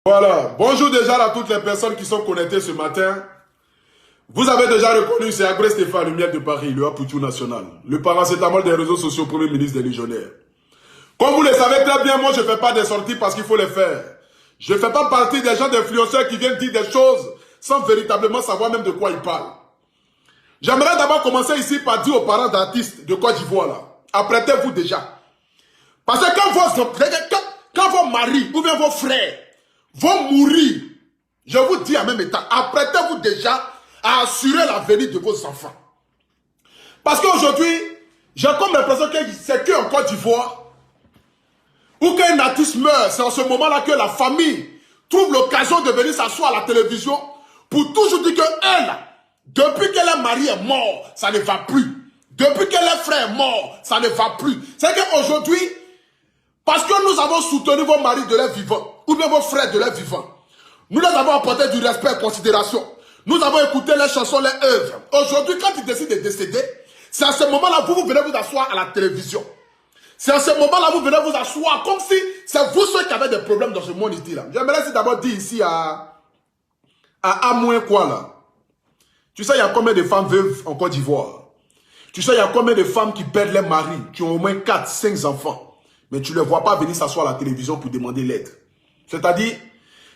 Voilà, bonjour déjà à toutes les personnes qui sont connectées ce matin. Vous avez déjà reconnu, c'est Agré Stéphane, le miel de Paris, le Apoutou national, le paracétamol des réseaux sociaux, premier ministre des légionnaires. Comme vous le savez très bien, moi je ne fais pas des sorties parce qu'il faut les faire. Je ne fais pas partie des gens d'influenceurs qui viennent dire des choses sans véritablement savoir même de quoi ils parlent. J'aimerais d'abord commencer ici par dire aux parents d'artistes de Côte d'Ivoire là, apprêtez-vous déjà. Parce que quand vos maris ou bien vos frères vont mourir, je vous dis en même temps, apprêtez-vous déjà à assurer l'avenir de vos enfants. Parce qu'aujourd'hui, j'ai comme l'impression que c'est qu'en Côte d'Ivoire, ou qu'un artiste meurt, c'est en ce moment-là que la famille trouve l'occasion de venir s'asseoir à la télévision pour toujours dire que elle, depuis que le mari est mort, ça ne va plus. Depuis que le frère est mort, ça ne va plus. C'est qu'aujourd'hui, parce que nous avons soutenu vos maris de leur vivant, ou bien vos frères de leur vivant, nous leur avons apporté du respect et considération. Nous avons écouté les chansons, les œuvres. Aujourd'hui, quand ils décident de décéder, c'est à ce moment-là que vous venez vous asseoir à la télévision. C'est à ce moment-là que vous venez vous asseoir comme si c'est vous ceux qui avez des problèmes dans ce monde ici-là. J'aimerais d'abord dire ici à moins quoi là. Tu sais, il y a combien de femmes veuves en Côte d'Ivoire? Tu sais, il y a combien de femmes qui perdent leurs maris, qui ont au moins 4, 5 enfants. Mais tu ne les vois pas venir s'asseoir à la télévision pour demander l'aide. C'est-à-dire,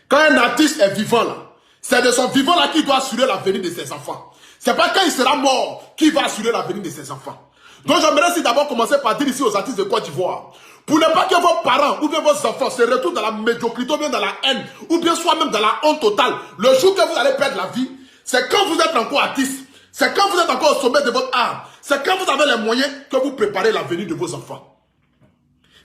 quand un artiste est vivant là, c'est de son vivant là qu'il doit assurer l'avenir de ses enfants. C'est pas quand il sera mort qu'il va assurer l'avenir de ses enfants. Donc j'aimerais d'abord commencer par dire ici aux artistes de Côte d'Ivoire, pour ne pas que vos parents ou bien vos enfants se retrouvent dans la médiocrité ou bien dans la haine, ou bien soit même dans la honte totale, le jour que vous allez perdre la vie, c'est quand vous êtes encore artiste, c'est quand vous êtes encore au sommet de votre art, c'est quand vous avez les moyens que vous préparez l'avenir de vos enfants.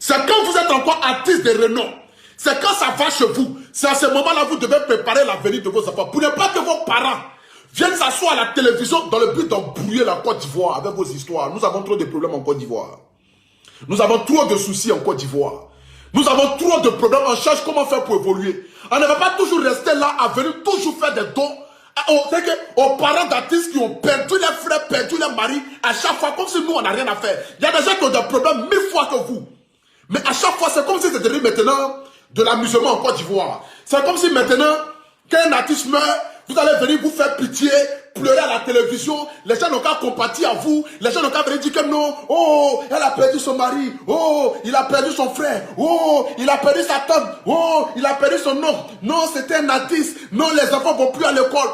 C'est quand vous êtes encore artiste de renom, c'est quand ça va chez vous, c'est à ce moment-là que vous devez préparer l'avenir de vos enfants, pour ne pas que vos parents viennent s'asseoir à la télévision dans le but d'embrouiller la Côte d'Ivoire avec vos histoires. Nous avons trop de problèmes en Côte d'Ivoire. Nous avons trop de soucis en Côte d'Ivoire. Nous avons trop de problèmes. On cherche comment faire pour évoluer. On ne va pas toujours rester là à venir toujours faire des dons aux parents d'artistes qui ont perdu les frères, perdu les maris, à chaque fois, comme si nous, on n'a rien à faire. Il y a des gens qui ont des problèmes 1000 fois que vous. Mais à chaque fois, c'est comme si c'était maintenant de l'amusement en Côte d'Ivoire. C'est comme si maintenant, qu'un artiste meurt, vous allez venir vous faire pitié, pleurer à la télévision, les gens n'ont qu'à compatir à vous, les gens n'ont qu'à venir dire que non, oh, elle a perdu son mari, oh, il a perdu son frère, oh, il a perdu sa tante, oh, il a perdu son oncle, non, c'était un artiste, non, les enfants vont plus à l'école.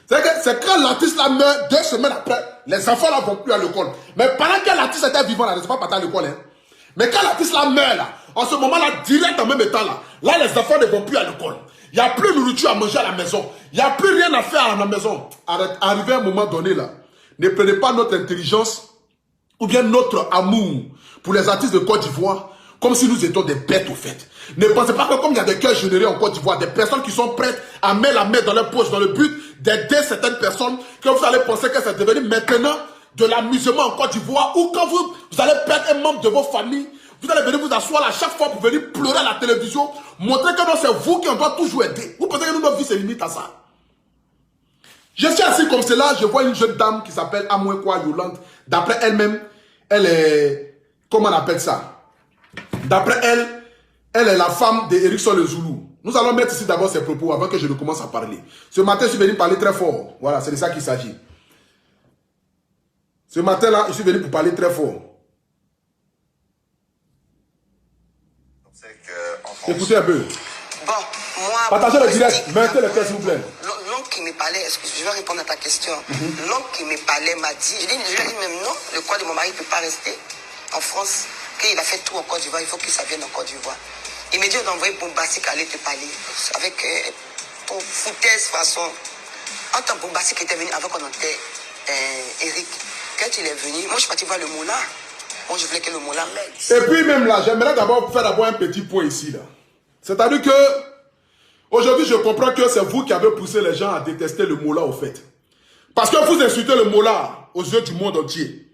C'est quand l'artiste là meurt, 2 semaines après, les enfants là vont plus à l'école. Mais pendant que l'artiste était vivant là, ils ne sont pas partis à l'école, hein. Mais quand l'artiste là meurt là, en ce moment là, direct en même temps là les enfants ne vont plus à l'école. Il n'y a plus de nourriture à manger à la maison. Il n'y a plus rien à faire à la maison. Arrivé à un moment donné là, ne prenez pas notre intelligence ou bien notre amour pour les artistes de Côte d'Ivoire comme si nous étions des bêtes au fait. Ne pensez pas que comme il y a des cœurs générés en Côte d'Ivoire, des personnes qui sont prêtes à mettre la main dans leur poche dans le but d'aider certaines personnes, que vous allez penser que c'est devenu maintenant de l'amusement en Côte d'Ivoire, ou quand vous allez perdre un membre de vos familles, vous allez venir vous asseoir à chaque fois pour venir pleurer à la télévision, montrer que non, c'est vous qui en doit toujours aider. Vous pensez que notre vie se limite à ça? Je suis assis comme cela, je vois une jeune dame qui s'appelle Amouekwa Yolande. D'après elle-même, elle est... Comment on appelle ça? D'après elle, elle est la femme d'Erickson le Zoulou. Nous allons mettre ici d'abord ses propos avant que je ne commence à parler. Ce matin, je suis venu parler très fort. Voilà, c'est de ça qu'il s'agit. Ce matin-là, je suis venu pour parler très fort. Écoutez un peu. Bon, moi... Partagez le direct, mettez le cœur s'il vous plaît. L'homme qui me parlait, je vais répondre à ta question. L'homme qui me parlait m'a dit, je lui ai dit même non, le corps de mon mari ne peut pas rester en France, qu'il a fait tout en Côte d'Ivoire, il faut que ça vienne en Côte d'Ivoire. Il m'a dit d'envoyer Bombastic aller te parler, avec ton foutaise façon. En tant que Bombastic était venu avant qu'on entende Eric, quand il est venu, moi je suis parti voir le moulin. Moi, je voulais que le moulin m'aide. Et puis même là, j'aimerais d'abord faire un petit point ici. Là. C'est-à-dire que, aujourd'hui, je comprends que c'est vous qui avez poussé les gens à détester le moulin au fait. Parce que vous insultez le moulin aux yeux du monde entier.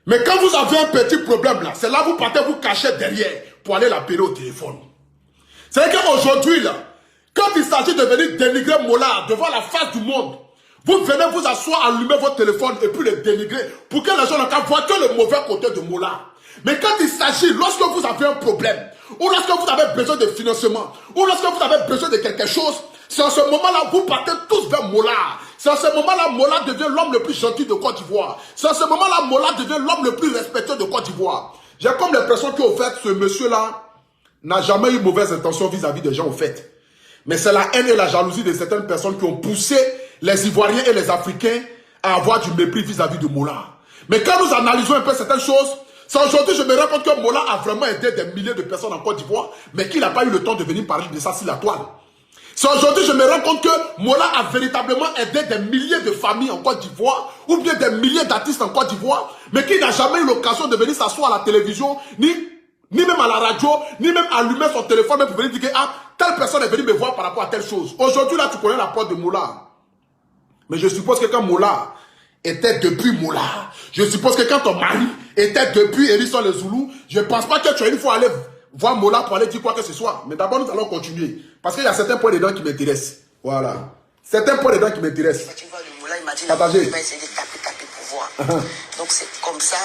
Mais quand vous avez un petit problème là, c'est là que vous partez vous cacher derrière pour aller l'appeler au téléphone. C'est-à-dire qu'aujourd'hui, là, quand il s'agit de venir dénigrer Mola devant la face du monde, vous venez vous asseoir, allumer votre téléphone et puis le dénigrer pour que les gens ne voient que le mauvais côté de Mola. Mais quand il s'agit, lorsque vous avez un problème, ou lorsque vous avez besoin de financement, ou lorsque vous avez besoin de quelque chose, c'est en ce moment-là vous partez tous vers Mola. C'est en ce moment-là Mola devient l'homme le plus gentil de Côte d'Ivoire. C'est en ce moment-là Mola devient l'homme le plus respecté de Côte d'Ivoire. J'ai comme l'impression qu'au fait, ce monsieur-là n'a jamais eu mauvaise intention vis-à-vis des gens au fait. Mais c'est la haine et la jalousie de certaines personnes qui ont poussé les Ivoiriens et les Africains à avoir du mépris vis-à-vis de Mola. Mais quand nous analysons un peu certaines choses, c'est aujourd'hui je me rends compte que Mola a vraiment aidé des milliers de personnes en Côte d'Ivoire, mais qu'il n'a pas eu le temps de venir parler de ça sur la toile. C'est aujourd'hui je me rends compte que Mola a véritablement aidé des milliers de familles en Côte d'Ivoire, ou bien des milliers d'artistes en Côte d'Ivoire, mais qu'il n'a jamais eu l'occasion de venir s'asseoir à la télévision, ni même à la radio, ni même allumer son téléphone pour venir dire que ah, telle personne est venue me voir par rapport à telle chose. Aujourd'hui là tu connais la porte de Mola. Mais je suppose que quand Mola était depuis Mola, je suppose que quand ton mari était depuis Hérisson les Zoulous, je ne pense pas que tu as une fois allé voir Mola pour aller dire quoi que ce soit. Mais d'abord, nous allons continuer. Parce qu'il y a certains points dedans qui m'intéressent. Voilà. Certains points dedans qui m'intéressent. Tu vois, le Mola, il m'a dit, Partagez. il va essayer de taper pour voir. Donc c'est comme ça.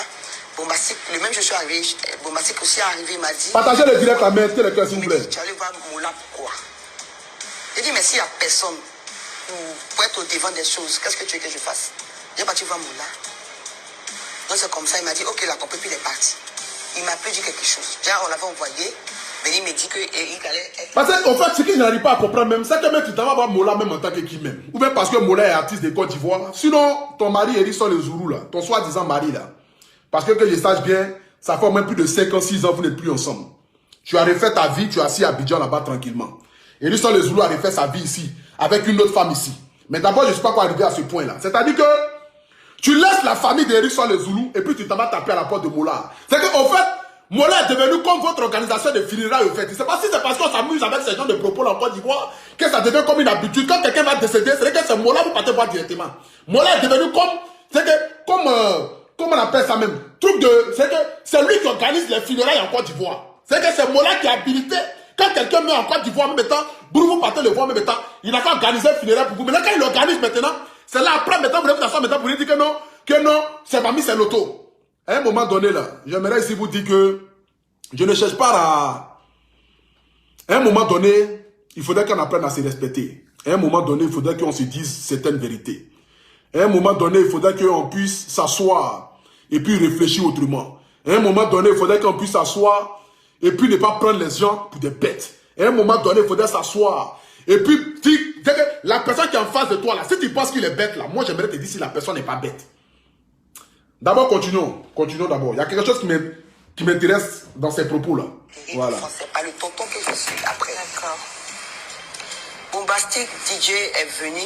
Bombastique, le même je suis arrivé, Bombastique aussi est arrivé, il m'a dit... Partagez le direct à main, s'il vous plaît. Tu allais voir Mola, pourquoi? J'ai dit, mais s'il n'y a personne pour être au devant des choses, qu'est-ce que tu veux que je fasse? J'ai parti voir Mola. Donc c'est comme ça, il m'a dit, ok, la compagnie, puis il est parti. Il m'a plus dit quelque chose. Déjà, on l'avait envoyé, mais il m'a dit qu'il allait être... Parce qu'en fait, ce que je n'arrive pas à comprendre même, c'est que même tu vas voir Mola même en tant que qui même. Ou bien parce que Mola est artiste de Côte d'Ivoire. Sinon, ton mari Hérisson les Zoulous là, ton soi-disant mari là. Parce que je sache bien, ça fait au moins plus de 5 ans, 6 ans, vous n'êtes plus ensemble. Tu as refait ta vie, tu es assis à Abidjan là-bas tranquillement. Hérisson les Zoulous a refait sa vie ici, avec une autre femme ici. Mais d'abord, je ne suis pas encore arrivé à ce point-là. C'est-à-dire que tu laisses la famille d'Hérisson les Zoulous et puis tu t'en vas taper à la porte de Mola. C'est qu'en fait, Mola est devenu comme votre organisation de funérailles au fait. Je ne sais pas si c'est parce qu'on s'amuse avec ces gens de propos en Côte d'Ivoire que ça devient comme une habitude. Quand quelqu'un va décéder, c'est que c'est Mola, vous partez voir directement. Mola est devenu comme, c'est que, comme on appelle ça même, truc de, c'est que c'est lui qui organise les funérailles en Côte d'Ivoire. C'est que c'est Mola qui est habilité. Quand quelqu'un meurt en Côte d'Ivoire, en même temps, vous partez le voir en même temps, il n'a pas organisé un funéraire pour vous. Maintenant, quand il organise maintenant, c'est là après, maintenant, vous voulez vous asseoir maintenant pour lui dire que non, c'est pas mis, c'est l'auto. À un moment donné, là, j'aimerais ici vous dire que je ne cherche pas à... À un moment donné, il faudrait qu'on apprenne à se respecter. À un moment donné, il faudrait qu'on se dise certaines vérités. À un moment donné, il faudrait qu'on puisse s'asseoir et puis réfléchir autrement. À un moment donné, il faudrait qu'on puisse s'asseoir et puis ne pas prendre les gens pour des bêtes. À un moment donné, il faudrait s'asseoir et puis dire que la personne qui est en face de toi, là, si tu penses qu'il est bête, là, moi j'aimerais te dire si la personne n'est pas bête. D'abord, continuons. Continuons d'abord. Il y a quelque chose qui m'intéresse dans ces propos-là. Voilà. C'est pas le tonton que je suis après. D'accord. Bombastique DJ est venu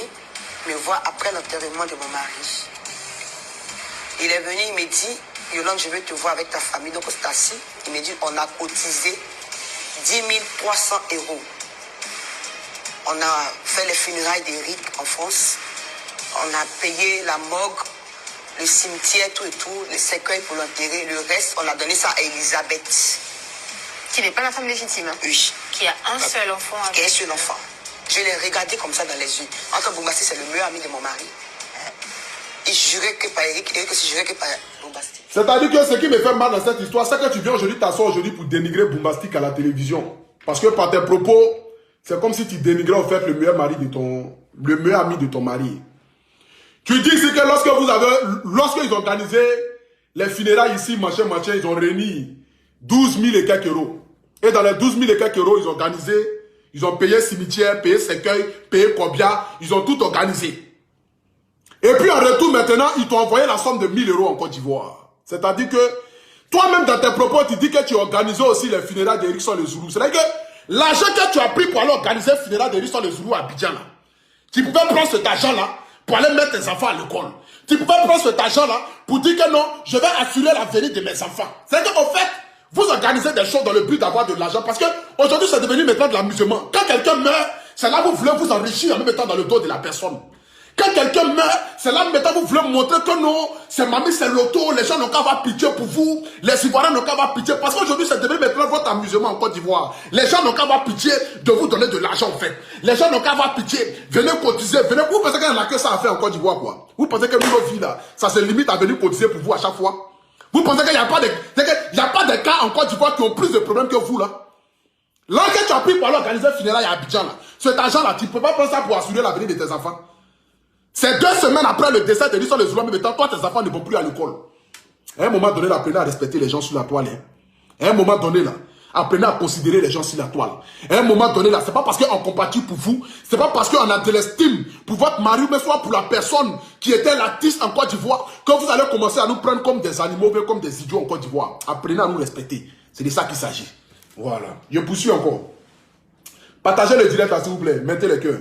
me voir après l'enterrement de mon mari. Il est venu, il me dit, Yolande, je veux te voir avec ta famille. Donc, c'est assis. Il me dit, on a cotisé 10 300 €. On a fait les funérailles d'Éric en France. On a payé la morgue, le cimetière, tout et tout, les cercueils pour l'enterrer. Le reste, on a donné ça à Elisabeth. Qui n'est pas la femme légitime. Hein? Oui. Qui a un seul enfant. Qui a un seul enfant. Je l'ai regardé comme ça dans les yeux. Entre Bombastique, c'est le meilleur ami de mon mari. Il jurait que par Eric, Eric aussi jurait que par Bombastique. C'est-à-dire que ce qui me fait mal dans cette histoire, c'est que tu viens aujourd'hui t'asseoir aujourd'hui pour dénigrer Bombastique à la télévision. Parce que par tes propos, c'est comme si tu dénigrais en fait le meilleur ami de ton mari. Tu dis ici que lorsqu'ils ont organisé les funérailles ici, machin, ils ont réuni 12 000 et quelques euros. Et dans les 12 000 et quelques euros, ils ont organisé, ils ont payé cimetière, payé cercueil, payé combia, ils ont tout organisé. Et puis en retour maintenant, ils t'ont envoyé la somme de 1 000 € en Côte d'Ivoire. C'est-à-dire que toi-même dans tes propos, tu dis que tu organisais aussi les funérailles d'Hérisson les Zoulous. C'est-à-dire que l'argent que tu as pris pour aller organiser les funérailles d'Hérisson les Zoulous à Abidjan, là, tu pouvais prendre cet argent-là pour aller mettre tes enfants à l'école. Tu pouvais prendre cet argent-là pour dire que non, je vais assurer l'avenir de mes enfants. C'est-à-dire qu'en fait, vous organisez des choses dans le but d'avoir de l'argent. Parce que aujourd'hui, c'est devenu maintenant de l'amusement. Quand quelqu'un meurt, c'est là où vous voulez vous enrichir en même temps dans le dos de la personne. Quand quelqu'un meurt, c'est là maintenant vous voulez montrer que non, c'est mamie, c'est l'auto, les gens n'ont qu'à avoir pitié pour vous, les Ivoiriens n'ont qu'à avoir pitié, parce qu'aujourd'hui c'est devenu maintenant votre amusement en Côte d'Ivoire. Les gens n'ont qu'à avoir pitié de vous donner de l'argent en fait. Les gens n'ont qu'à avoir pitié, venez cotiser, venez. Vous pensez qu'il n'y en a que ça à faire en Côte d'Ivoire quoi? Vous pensez que nos vies là, ça se limite à venir cotiser pour vous à chaque fois? Vous pensez qu'il n'y a pas de cas en Côte d'Ivoire qui ont plus de problèmes que vous là? L'argent que tu as pris pour aller organiser un funérail à Abidjan, là, cet argent-là, tu ne peux pas prendre ça pour assurer l'avenir de tes enfants. C'est 2 semaines après le décès de l'histoire de Zoulam, mais toi, tes enfants ne vont plus à l'école. À un moment donné, apprenez à respecter les gens sur la toile. Hein. À un moment donné, là, apprenez à considérer les gens sur la toile. À un moment donné, là, c'est pas parce qu'on compatit pour vous, c'est pas parce qu'on a de l'estime pour votre mari, mais soit pour la personne qui était l'artiste en Côte d'Ivoire, que vous allez commencer à nous prendre comme des animaux, comme des idiots en Côte d'Ivoire. Apprenez à nous respecter. C'est de ça qu'il s'agit. Voilà. Je poursuis encore. Partagez le direct, s'il vous plaît. Mettez les cœurs.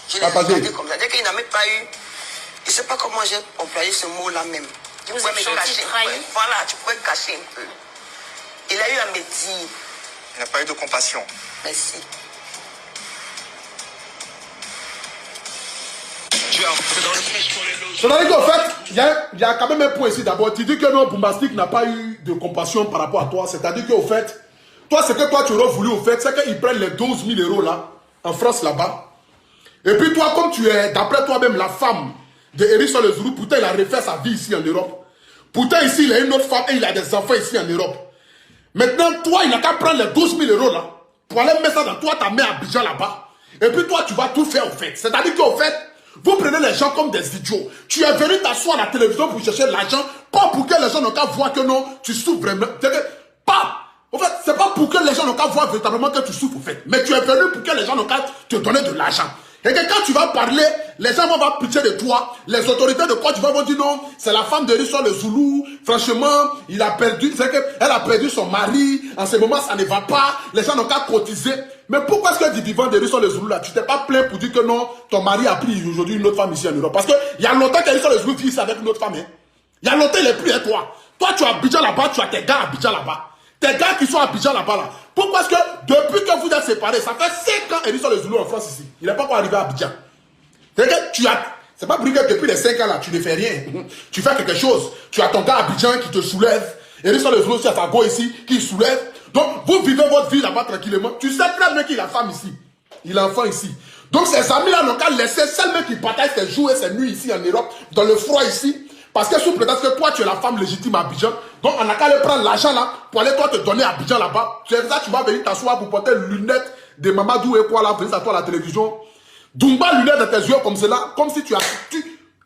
Je l'ai regardé comme ça. Dès qu'il n'a même pas eu... Je ne sais pas comment j'ai employé ce mot-là même. Tu pouvais me cacher. Voilà, tu pouvais cacher un peu. Il a eu à me dire... Il n'a pas eu de compassion. Merci. C'est-à-dire qu'en fait, il y a quand même un point ici d'abord. Tu dis que non, Boombastic n'a pas eu de compassion par rapport à toi. C'est-à-dire qu'au fait, toi, ce que toi tu aurais voulu, au fait, c'est qu'ils prennent les 12 000 euros là, en France là-bas. Et puis toi, comme tu es, d'après toi-même, la femme de Hérisson Le Zoulou, pourtant il a refait sa vie ici en Europe. Pourtant ici, il a une autre femme et il a des enfants ici en Europe. Maintenant, toi, il n'a qu'à prendre les 12 000 euros là, pour aller mettre ça dans toi, ta mère à Abidjan là-bas. Et puis toi, tu vas tout faire au fait. C'est-à-dire qu'au fait, vous prenez les gens comme des idiots. Tu es venu t'asseoir à la télévision pour chercher l'argent, pas pour que les gens n'ont qu'à voir que non, tu souffres vraiment. Pas. En fait, c'est pas pour que les gens n'ont qu'à voir véritablement que tu souffres, en fait. Mais tu es venu pour que les gens n'ont qu'à te donner de l'argent. Et que quand tu vas parler, les gens vont avoir pitié de toi. Les autorités de Côte d'Ivoire vont dire non, c'est la femme de Hérisson Le Zoulou. Franchement, il a perdu, c'est qu'elle a perdu son mari. En ce moment, ça ne va pas. Les gens n'ont qu'à cotiser. Mais pourquoi est-ce que du vivant d'Hérisson Le Zoulou là, tu t'es pas plaint pour dire que non, ton mari a pris aujourd'hui une autre femme ici en Europe? Parce qu'il y a longtemps qu'Hérisson Le Zoulou vit ici avec une autre femme. Hein. Il y a longtemps, il est plus à toi. Toi, tu as Abidjan là-bas, tu as tes gars à Abidjan là-bas. Tes gars qui sont à Abidjan là-bas là. Pourquoi est-ce que depuis que vous êtes séparés, ça fait 5 ans Hérisson Le Zoulou en France ici. Il n'est pas encore arrivé à Abidjan. C'est que tu as. C'est pas pour dire que depuis les 5 ans là, tu ne fais rien. Tu fais quelque chose. Tu as ton gars à Abidjan qui te soulève. Hérisson Le Zoulou aussi à sa go ici, qui soulève. Donc, vous vivez votre vie là-bas tranquillement. Tu sais très bien qu'il a femme ici. Il a enfant ici. Donc, ces amis-là n'ont qu'à laisser seulement qui partagent ses jours et ses nuits ici en Europe, dans le froid ici. Parce que sous prétexte que toi, tu es la femme légitime à Abidjan. Donc, on n'a qu'à aller prendre l'argent là, pour aller toi te donner à Abidjan là-bas. Tu es ça, tu vas venir t'asseoir pour porter les lunettes de Mamadou et quoi là, venir s'asseoir à la télévision. Dumba lunettes dans tes yeux comme cela, comme si tu as...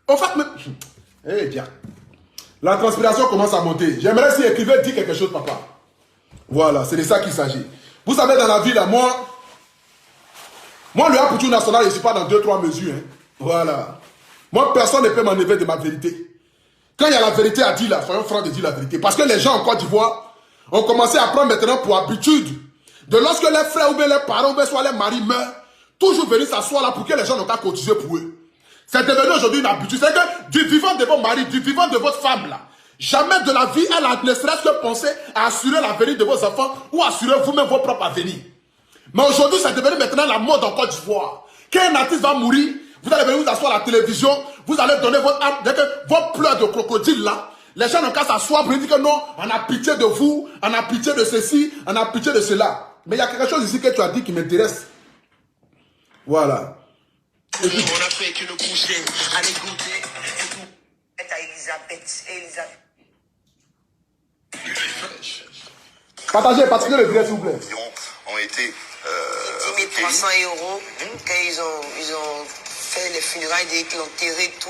En fait, mais... Eh bien. La transpiration commence à monter. J'aimerais si écrivain dit quelque chose, papa. Voilà, c'est de ça qu'il s'agit. Vous savez, dans la vie, là, moi, le Apoutou national, je ne suis pas dans 2-3 mesures. Hein. Voilà. Moi, personne ne peut m'enlever de ma vérité. Quand il y a la vérité à dire, là, soyons francs de dire la vérité. Parce que les gens en Côte d'Ivoire ont commencé à prendre maintenant pour habitude de lorsque les frères ou bien les parents ou bien soit les maris meurent, toujours venir s'asseoir là pour que les gens n'ont qu'à cotiser pour eux. C'est devenu aujourd'hui une habitude. C'est que du vivant de votre mari, du vivant de votre femme là, jamais de la vie, elle ne serait-ce que penser à assurer l'avenir de vos enfants ou assurer vous-même votre propre avenir. Mais aujourd'hui, c'est devenu maintenant la mode en Côte d'Ivoire. Quand un artiste va mourir, vous allez venir vous asseoir à la télévision, vous allez donner votre âme, vos pleurs de crocodile là. Les gens n'ont qu'à s'asseoir pour dire que non, on a pitié de vous, on a pitié de ceci, on a pitié de cela. Mais il y a quelque chose ici que tu as dit qui m'intéresse. Voilà. On a fait que le coucher, allez goûter. À Elisabeth. Partagez le direct s'il vous plaît. Ont été 10 300 euros, quand ils ont fait les funérailles, qu'ils ont enterré tout,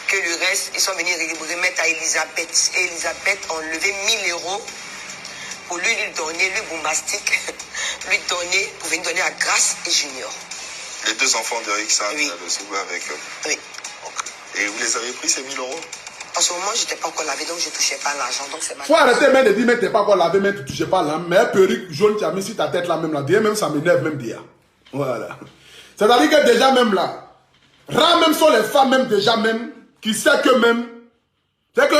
que le reste, ils sont venus remettre à Elisabeth. Et Elisabeth a enlevé 1000 euros pour lui donner, lui Boombastic, lui donner, pour venir donner à Grace et Junior. Les 2 enfants de Rick Saint, oui. avec eux. Oui. Okay. Et vous les avez pris ces 1000 euros? En ce moment, je n'étais pas encore lavé, donc je ne touchais pas l'argent. Donc c'est faut arrêter même de dire, mais tu n'es pas encore lavé, mais tu ne touchais pas là. Mais un perruque jaune, tu as mis sur ta tête là même là. Même ça m'énerve même déjà. Voilà. C'est-à-dire que déjà même là, rares même sont les femmes même déjà même, qui sait que même, c'est que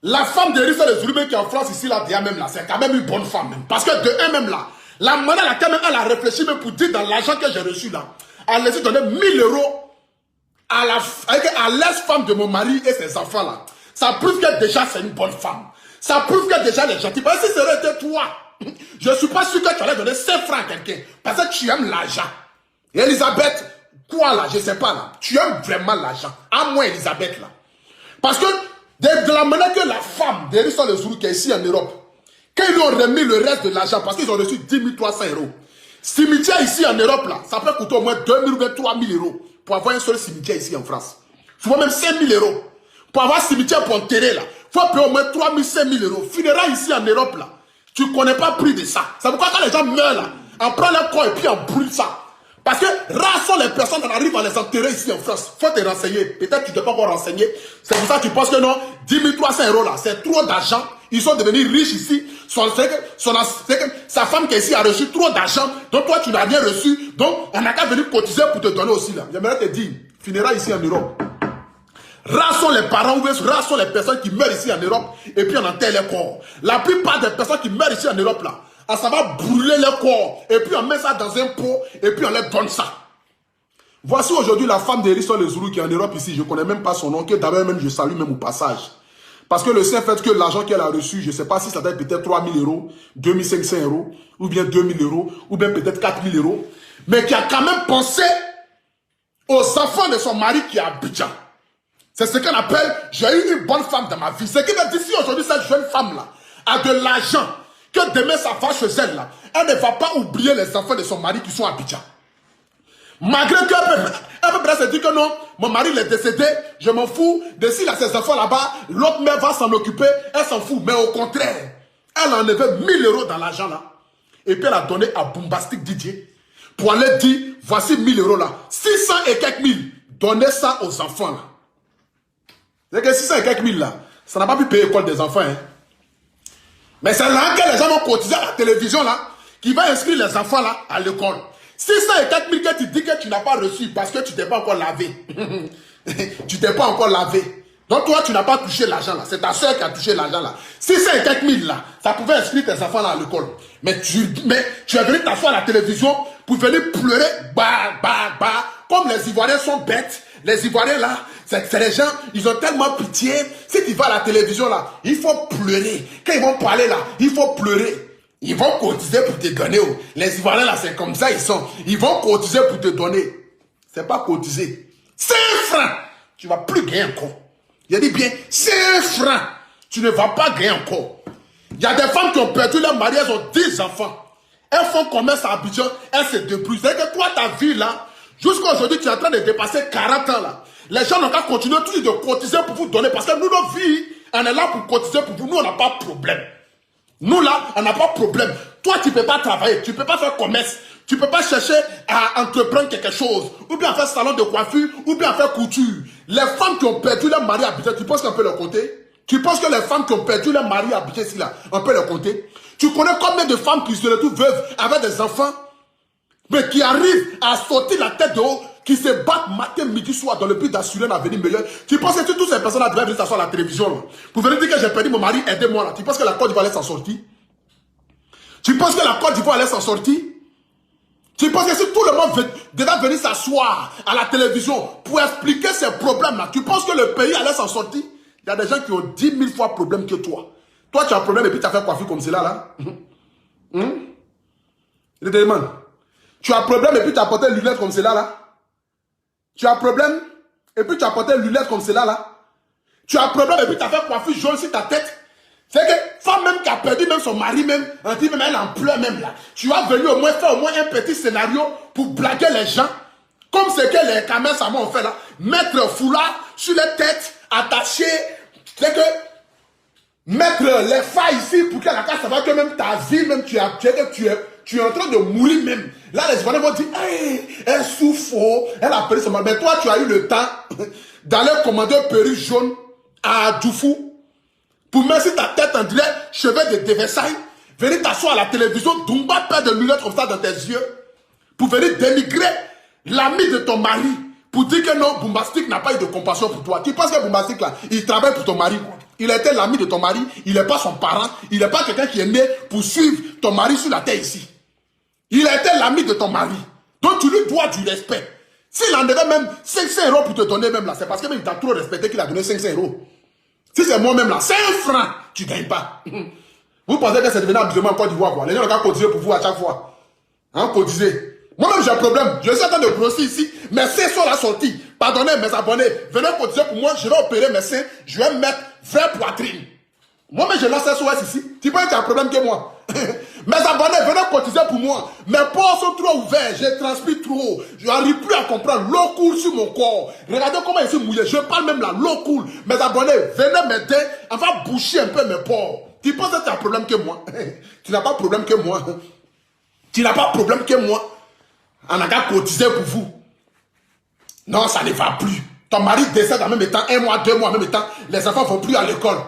la femme de Hérisson Le Zoulou qui est en France ici là, déjà même là, c'est quand même une bonne femme même. Parce que de un même là, la manière laquelle même elle a réfléchi même pour dire dans l'argent que j'ai reçu là, elle a donné 1000 euros à l'ex-femme de mon mari et ses enfants là. Ça prouve que déjà c'est une bonne femme. Ça prouve que déjà les gens, parce que si ça aurait été toi, je ne suis pas sûr que tu allais donner 5 francs à quelqu'un. Parce que tu aimes l'argent. Et Elisabeth, quoi là, je ne sais pas là. Tu aimes vraiment l'argent. À moi Elisabeth là. Parce que de la manière que la femme d'Hérisson Le Zoulou qui est ici en Europe, Quand ils lui ont remis le reste de l'argent, parce qu'ils ont reçu 10 300 euros. Cimetière ici en Europe, là, ça peut coûter au moins 2 000 ou 3 000 euros pour avoir un seul cimetière ici en France. Souvent même 5 000 euros. Pour avoir un cimetière pour enterrer, là, il faut payer au moins 3 000, 5 000 euros. Funérailles ici en Europe, là, tu ne connais pas le prix de ça. C'est pourquoi quand les gens meurent, là, on prend leur corps et puis on brûle ça. Parce que rares sont les personnes qui arrivent à les enterrer ici en France. Il faut te renseigner. Peut-être que tu ne t'es pas encore renseigné. C'est pour ça que tu penses que non, 10 300 euros là, c'est trop d'argent. Ils sont devenus riches ici. Sa femme qui est ici a reçu trop d'argent. Donc toi, tu n'as rien reçu. Donc on n'a qu'à venir cotiser pour te donner aussi là. J'aimerais te dire, funérailles ici en Europe. Rares sont les parents ou rares sont les personnes qui meurent ici en Europe et puis on enterre les corps. La plupart des personnes qui meurent ici en Europe là, ça va brûler le corps. Et puis on met ça dans un pot. Et puis on leur donne ça. Voici aujourd'hui la femme d'Hérisson Le Zoulou qui est en Europe ici. Je ne connais même pas son nom. Que d'abord même je salue même au passage. Parce que le simple fait que l'argent qu'elle a reçu, je ne sais pas si ça doit être peut-être 3 000 euros, 2 500 euros, ou bien 2 000 euros, ou bien peut-être 4 000 euros. Mais qui a quand même pensé aux enfants de son mari qui est à Abidjan. C'est ce qu'on appelle, j'ai eu une bonne femme dans ma vie. Ce qui veut dire si aujourd'hui cette jeune femme-là a de l'argent, que demain ça va chez elle là, elle ne va pas oublier les enfants de son mari qui sont à Abidjan. Malgré qu'elle peut se dire que non, mon mari il est décédé, je m'en fous, de s'il a ses enfants là-bas, l'autre mère va s'en occuper, elle s'en fout. Mais au contraire, elle a enlevé 1 000 euros dans l'argent là, et puis elle a donné à Bombastic Didier, pour aller dire, voici 1 000 euros là, 600 et quelques mille, donnez ça aux enfants là. C'est que 600 et quelques mille là, ça n'a pas pu payer l'école des enfants hein. Mais c'est là que les gens vont cotiser à la télévision là, qui va inscrire les enfants là à l'école. 600 et 4 000 que tu dis que tu n'as pas reçu parce que tu t'es pas encore lavé. Tu t'es pas encore lavé. Donc toi tu n'as pas touché l'argent là. C'est ta soeur qui a touché l'argent là. 600 et 4 000 là, ça pouvait inscrire tes enfants là à l'école. Mais tu es venu t'asseoir à la télévision pour venir pleurer. Comme les Ivoiriens sont bêtes. Les Ivoiriens là, c'est les gens, ils ont tellement pitié. Si tu vas à la télévision là, il faut pleurer. Quand ils vont parler là, il faut pleurer. Ils vont cotiser pour te donner. Les Ivoiriens là, c'est comme ça ils sont. Ils vont cotiser pour te donner. C'est pas cotiser. 5 francs, tu vas plus gagner encore. Je dis bien, 5 francs, tu ne vas pas gagner encore. Il y a des femmes qui ont perdu leur mari, elles ont 10 enfants. Elles font commerce à Abidjan, elles se débrouillent. C'est que toi, ta vie là, jusqu'à aujourd'hui, tu es en train de dépasser 40 ans là. Les gens n'ont qu'à continuer toujours de cotiser pour vous donner. Parce que nous, nos vies, on est là pour cotiser pour vous. Nous, on n'a pas de problème. Nous là, on n'a pas de problème. Toi, tu ne peux pas travailler, tu ne peux pas faire commerce. Tu ne peux pas chercher à entreprendre quelque chose. Ou bien faire salon de coiffure, ou bien faire couture. Les femmes qui ont perdu leur mari à Abidjan, tu penses qu'on peut les compter? Tu penses que les femmes qui ont perdu leur mari à Abidjan ici là, on peut les compter? Tu connais combien de femmes qui se retrouvent veuves avec des enfants, mais qui arrivent à sortir la tête de haut, qui se battent matin, midi, soir dans le but d'assurer un avenir meilleur? Tu penses que toutes ces personnes-là doivent venir s'asseoir à la télévision là, pour venir dire que j'ai perdu mon mari, aidez-moi là? Tu penses que la Côte d'Ivoire allait s'en sortir? Tu penses que la Côte d'Ivoire allait s'en sortir? Tu penses que si tout le monde devait venir s'asseoir à la télévision pour expliquer ces problèmes-là, tu penses que le pays allait s'en sortir? Il y a des gens qui ont 10 000 fois problème que toi. Toi, tu as un problème et puis tu as fait coiffure comme cela là. Je te demande. Tu as un problème et puis tu as porté une lunette comme cela là. Tu as un problème et puis tu as porté une lunette comme cela là. Tu as un problème et puis tu as fait coiffure jaune sur ta tête. C'est que femme même qui a perdu même son mari même, on dit même elle en pleure même là. Tu as venu au moins faire au moins un petit scénario pour blaguer les gens. Comme ce que les camels ont fait là. Mettre un foulard sur les têtes, attacher. C'est que mettre les failles ici pour que la casse savoir que même ta vie même tu es en train de mourir même. Là les Ivoiriens vont dire hey, elle souffre, elle a perdu son mari. Mais toi tu as eu le temps d'aller commander un perruque jaune à Djoufou. Pour mettre sur ta tête en direct, cheveux de Versailles, venir t'asseoir à la télévision, Dumba perd de lunettes comme ça dans tes yeux, pour venir dénigrer l'ami de ton mari, pour dire que non, Bombastic n'a pas eu de compassion pour toi. Tu penses que Bombastic là, il travaille pour ton mari, il était l'ami de ton mari, il n'est pas son parent, il n'est pas quelqu'un qui est né pour suivre ton mari sur la terre ici. Il était l'ami de ton mari, donc tu lui dois du respect. S'il en devait même 500 euros pour te donner même là, c'est parce que même il t'a trop respecté qu'il a donné 500 euros. Si c'est moi-même là, 5 francs, tu ne gagnes pas. Vous pensez que c'est devenu amusement en Côte d'Ivoire quoi? Les gens ont cotisé pour vous à chaque fois. Hein, cotiser. Moi-même j'ai un problème. Je suis en train de grossir ici. Mes seins sont là sortis. Pardonnez mes abonnés. Venez cotiser pour moi. Je vais opérer mes seins. Je vais mettre vraie poitrine. Moi-même, je lance SOS ici. Tu penses que tu as un problème que moi. Mes abonnés, venez cotiser pour moi. Mes pores sont trop ouverts. Je transpire trop. Je n'arrive plus à comprendre. L'eau coule sur mon corps. Regardez comment je suis mouillé. Je parle même là. L'eau coule. Mes abonnés, venez m'aider. On va boucher un peu mes pores. Tu penses que tu as un problème que moi. Tu n'as pas de problème que moi. Tu n'as pas de problème que moi. On a qu'à cotiser pour vous. Non, ça ne va plus. Ton mari décède en même temps. 1 mois, 2 mois en même temps. Les enfants ne vont plus à l'école.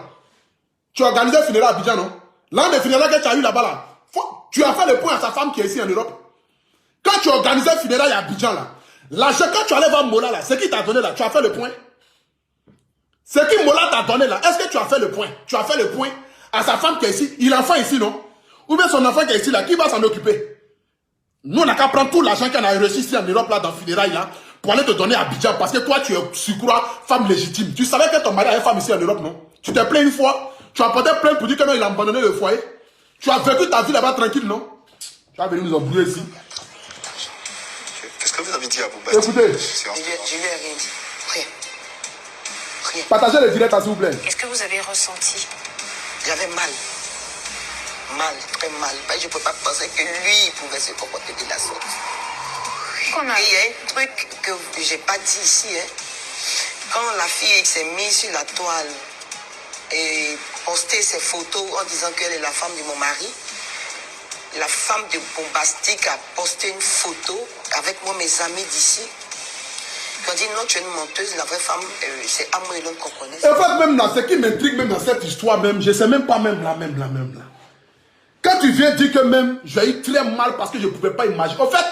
Tu as organisé un funérail à Abidjan, non? L'un des funérailles que tu as eu là-bas, là, tu as fait le point à sa femme qui est ici en Europe. Quand tu as organisé un funérail à Abidjan, là, l'argent, quand tu allais voir Mola, là, ce qu'il t'a donné, là, tu as fait le point. Ce que Mola t'a donné, là, est-ce que tu as fait le point? Tu as fait le point à sa femme qui est ici. Il a enfant ici, non? Ou bien son enfant qui est ici, là, qui va s'en occuper? Nous, on n'a qu'à prendre tout l'argent qu'on a reçu ici en Europe, là, dans le funérail, là, pour aller te donner à Abidjan, parce que toi, tu es, tu crois, femme légitime. Tu savais que ton mari avait une femme ici en Europe, non? Tu t'es plaint une fois. Tu as porté plainte pour dire que non, il a abandonné le foyer. Tu as vécu ta vie là-bas tranquille, non? Tu vas venir nous embrouiller ici. Qu'est-ce que vous avez dit à Bombastic? Écoutez. Je lui ai rien dit. Rien. Rien. Partagez le direct, s'il vous plaît. Qu'est-ce que vous avez ressenti? J'avais mal. Mal, très mal. Je ne peux pas penser que lui, il pouvait se comporter de la sorte. Et il y a un truc que je n'ai pas dit ici. Hein. Quand la fille s'est mise sur la toile et posté ses photos en disant qu'elle est la femme de mon mari, la femme de Bombastic a posté une photo avec moi, mes amis d'ici. Ils ont dit non, tu es une menteuse, la vraie femme, c'est Amo Elon qu'on connaît. En fait, même là, ce qui m'intrigue même dans cette histoire, même, je ne sais même pas même là. Quand tu viens dire que même, j'ai eu très mal parce que je ne pouvais pas imaginer. En fait,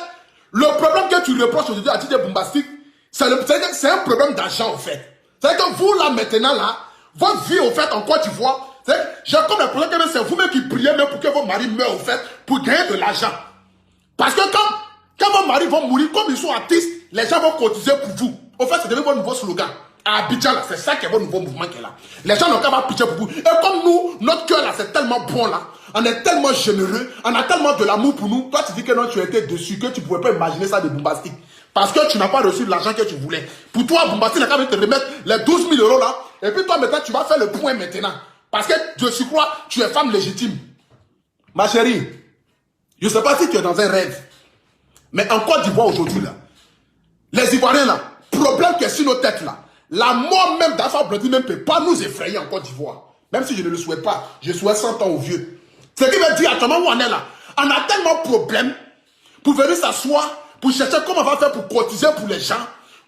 le problème que tu reproches aujourd'hui à Didier Bombastic, c'est un problème d'argent, en fait. C'est-à-dire que vous, là, maintenant, là, votre vie, au fait, en Côte d'Ivoire, j'ai comme le problème que c'est vous-même qui priez même pour que vos maris meurent, au fait, pour gagner de l'argent. Parce que quand vos maris vont mourir, comme ils sont artistes, les gens vont cotiser pour vous. Au fait, c'est devenu votre nouveau slogan. À Abidjan, là, c'est ça qui est votre nouveau mouvement qui est là. Les gens n'ont qu'à pas pitié pour vous. Et comme nous, notre cœur, là, c'est tellement bon, là. On est tellement généreux, on a tellement de l'amour pour nous. Toi, tu dis que non, tu étais dessus, que tu ne pouvais pas imaginer ça de Bombastic. Parce que tu n'as pas reçu l'argent que tu voulais. Pour toi, Bombastic, il a quand même te remettre les 12 000 € là. Et puis toi, maintenant, tu vas faire le point maintenant. Parce que, je suis quoi, tu es femme légitime. Ma chérie, je ne sais pas si tu es dans un rêve. Mais en Côte d'Ivoire aujourd'hui, là, les Ivoiriens, là, problème qui est sur nos têtes, là, la mort même d'Alpha Blondy ne peut pas nous effrayer en Côte d'Ivoire. Même si je ne le souhaite pas, je souhaite 100 ans aux vieux. Ce qui veut dire, actuellement où on est là, on a tellement de problèmes pour venir s'asseoir, pour chercher comment on va faire pour cotiser pour les gens,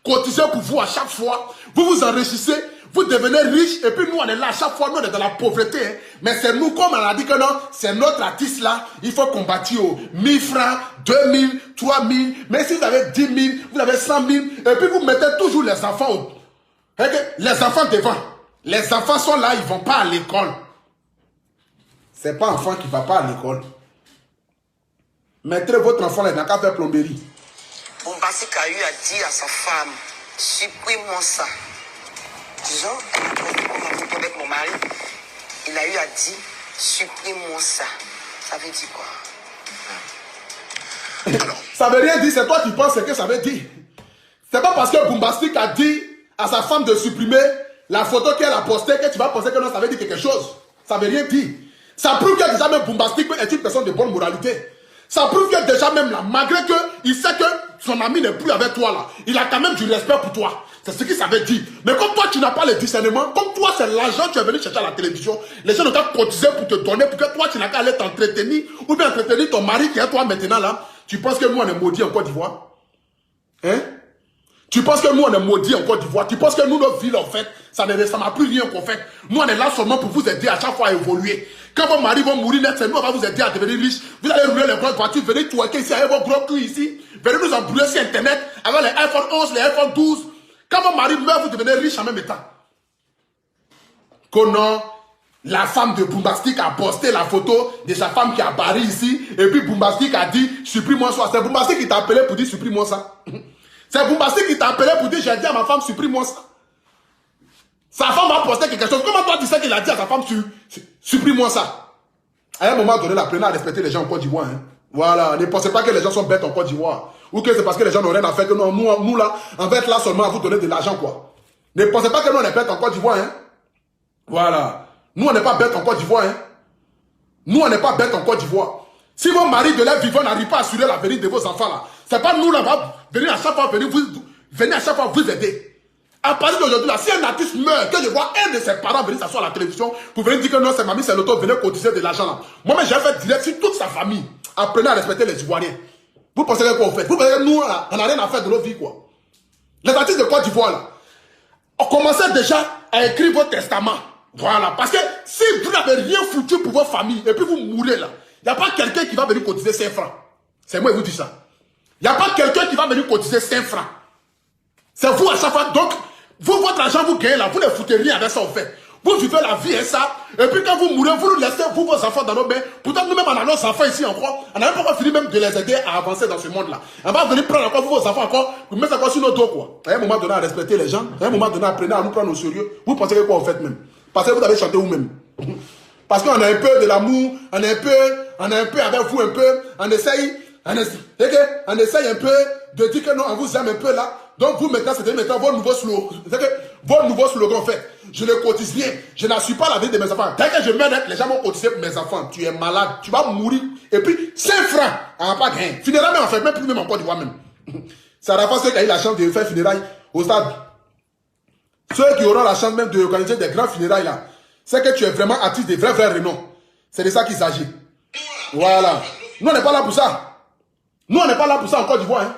cotiser pour vous à chaque fois. Vous vous enrichissez, vous devenez riche, et puis nous on est là à chaque fois, nous on est dans la pauvreté. Hein. Mais c'est nous, comme on a dit que non, c'est notre artiste là, il faut combattre aux 1000 francs, 2000, 3000, mais si vous avez 10 000, vous avez 100 000, et puis vous mettez toujours les enfants, les enfants devant. Les enfants sont là, ils ne vont pas à l'école. C'est pas enfant qui ne va pas à l'école. Mettez votre enfant là, il n'a qu'à faire plomberie. Bombastic a eu à dire à sa femme, supprime-moi ça. Disons, avec mon mari, il a eu à dire, supprime-moi ça. Ça veut dire quoi? Alors, ça veut rien dire, c'est toi qui penses ce que ça veut dire. C'est pas parce que Bombastic a dit à sa femme de supprimer la photo qu'elle a postée que tu vas penser que non, ça veut dire quelque chose. Ça veut rien dire. Ça prouve que déjà même Bombastic est une personne de bonne moralité. Ça prouve que déjà même là, malgré qu'il sait que son ami n'est plus avec toi là, il a quand même du respect pour toi. C'est ce que ça veut dire. Mais comme toi tu n'as pas le discernement, comme toi c'est l'argent que tu es venu chercher à la télévision, les gens n'ont qu'à cotiser pour te donner, pour que toi tu n'as qu'à aller t'entretenir, ou bien entretenir ton mari qui est toi maintenant là. Tu penses que nous on est maudits en Côte d'Ivoire? Hein? Tu penses que nous on est maudits en Côte d'Ivoire? Tu penses que nous notre ville en fait, ça n'a plus rien qu'on fait. Nous on est là seulement pour vous aider à chaque fois à évoluer. Quand vos maris vont mourir net, c'est nous on va vous aider à devenir riche. Vous allez rouler les grosses voitures, venez twerker ici avec vos gros culs ici. Venez nous embrouiller sur internet avec les iPhone 11, les iPhone 12. Quand vos maris meurent, vous devenez riche en même temps. Conan, la femme de Bombastic a posté la photo de sa femme qui a barré ici. Et puis Bombastic a dit, supprime-moi ça. C'est Bombastic qui t'a appelé pour dire, supprime-moi ça. C'est Bombastic qui t'a appelé pour dire, j'ai dit à ma femme, supprime-moi ça. Sa femme va poster quelque chose. Comment toi tu sais qu'il a dit à sa femme, supprime-moi ça? À un moment donné, apprenez à respecter les gens en Côte d'Ivoire. Hein. Voilà, ne pensez pas que les gens sont bêtes en Côte d'Ivoire. Ou que c'est parce que les gens n'ont rien à faire que non, nous là, on va être là seulement à vous donner de l'argent quoi. Ne pensez pas que nous on est bêtes en Côte d'Ivoire. Hein. Voilà. Nous, on n'est pas bêtes en Côte d'Ivoire. Hein. Nous, on n'est pas bêtes en Côte d'Ivoire. Si vos maris de l'air vivant n'arrivent pas à assurer l'avenir de vos enfants, là, c'est pas nous, là, va venir à chaque fois vous aider. À partir d'aujourd'hui, là, si un artiste meurt, que je vois un de ses parents venir s'asseoir à la télévision pour venir dire que non, c'est mamie, c'est l'auto, venez cotiser de l'argent, là. Moi-même, j'ai fait direct sur toute sa famille. Apprenez à respecter les Ivoiriens. Vous pensez que quoi vous faites? Vous pensez que nous, là, on n'a rien à faire de notre vie, quoi. Les artistes de Côte d'Ivoire, là, on commençait déjà à écrire votre testament. Voilà. Parce que si vous n'avez rien foutu pour votre famille et puis vous mourrez là, il n'y a pas quelqu'un qui va venir cotiser 5 francs. C'est moi qui vous dis ça. Il n'y a pas quelqu'un qui va venir cotiser 5 francs. C'est vous à chaque fois. Donc, vous, votre argent, vous gagnez là, vous ne foutez rien avec ça, en fait. Vous vivez la vie et ça, et puis quand vous mourrez, vous nous laissez, vous, vos enfants dans nos mains. Pourtant, nous-mêmes, on a nos enfants ici encore. On n'a même pas fini même de les aider à avancer dans ce monde-là. On va venir prendre encore vous, vos enfants encore, pour mettre encore sur nos dos, quoi. À un moment donné, à respecter les gens, à un moment donné, apprenez à nous prendre au sérieux. Vous pensez que quoi vous faites même? Parce que vous avez chanté vous-même. Parce qu'on a un peu de l'amour, on a un peu avec vous un peu, on essaye un peu de dire que non, on vous aime un peu là. Donc vous maintenant, c'est maintenant vos nouveaux slogans. Vos nouveaux slogans, en fait. Je ne cotise rien. Je n'assure pas la vie de mes enfants. Dès que je meurs, les gens vont cotiser pour mes enfants. Tu es malade, tu vas mourir. Et puis, 5 francs, on n'a pas gagné. Funérailles, on fait même plus même en Côte d'Ivoire même. C'est à la fois ceux qui ont eu la chance de faire funérailles au stade. Ceux qui auront la chance même d'organiser des grands funérailles là. C'est que tu es vraiment artiste de vrais renoms. C'est de ça qu'il s'agit. Voilà. Nous, on n'est pas là pour ça. Nous, on n'est pas là pour ça en Côte d'Ivoire. Hein.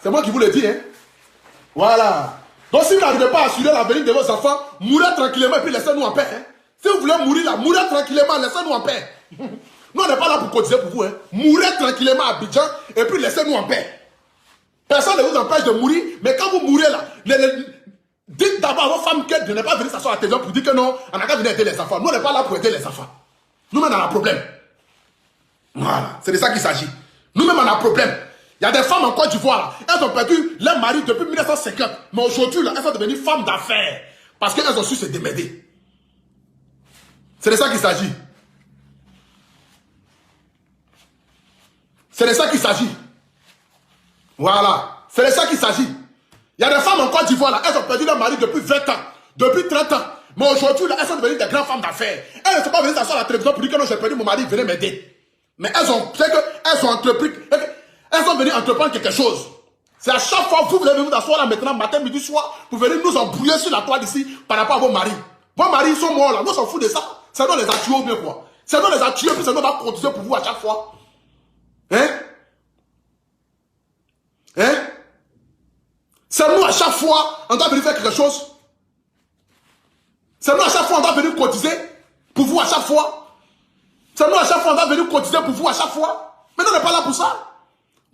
C'est moi qui vous le dis. Hein. Voilà. Donc, si vous n'arrivez pas à assurer l'avenir de vos enfants, mourrez tranquillement et puis laissez-nous en paix. Hein. Si vous voulez mourir là, mourrez tranquillement, laissez-nous en paix. Nous, on n'est pas là pour cotiser pour vous. Hein. Mourrez tranquillement à Abidjan et puis laissez-nous en paix. Personne ne vous empêche de mourir, mais quand vous mourrez là, dites d'abord à vos femmes qu'elles ne pas venir s'asseoir à la télévision pour dire que non, on n'a qu'à venir aider les enfants. Nous, on n'est pas là pour aider les enfants. Nous-mêmes, on a un problème. Voilà, c'est de ça qu'il s'agit. Nous-mêmes, on a un problème. Il y a des femmes en Côte d'Ivoire, elles ont perdu leur mari depuis 1950. Mais aujourd'hui, là, elles sont devenues femmes d'affaires. Parce qu'elles ont su se démerder. C'est de ça qu'il s'agit. C'est de ça qu'il s'agit. Voilà. C'est de ça qu'il s'agit. Il y a des femmes en Côte d'Ivoire, là, elles ont perdu leur mari depuis 20 ans, depuis 30 ans. Mais aujourd'hui, là, elles sont devenues des grandes femmes d'affaires. Elles ne sont pas venues s'asseoir à la télévision pour dire que non, j'ai perdu mon mari, venez m'aider. Mais elles ont entrepris. Elles sont venues entreprendre quelque chose. C'est à chaque fois que vous voulez vous asseoir là maintenant, matin, midi, soir, pour venir nous embrouiller sur la toile ici par rapport à vos maris. Vos maris sont morts là, nous on s'en fout de ça. Ça doit les a tués ou bien quoi. Ça doit les a tués, puis ça doit cotiser pour vous à chaque fois. Hein? Hein? C'est nous à chaque fois, on doit venir faire quelque chose. C'est nous à chaque fois, on doit venir cotiser pour vous à chaque fois. C'est nous à chaque fois, on doit venir cotiser pour vous à chaque fois. Mais nous on n'est pas là pour ça.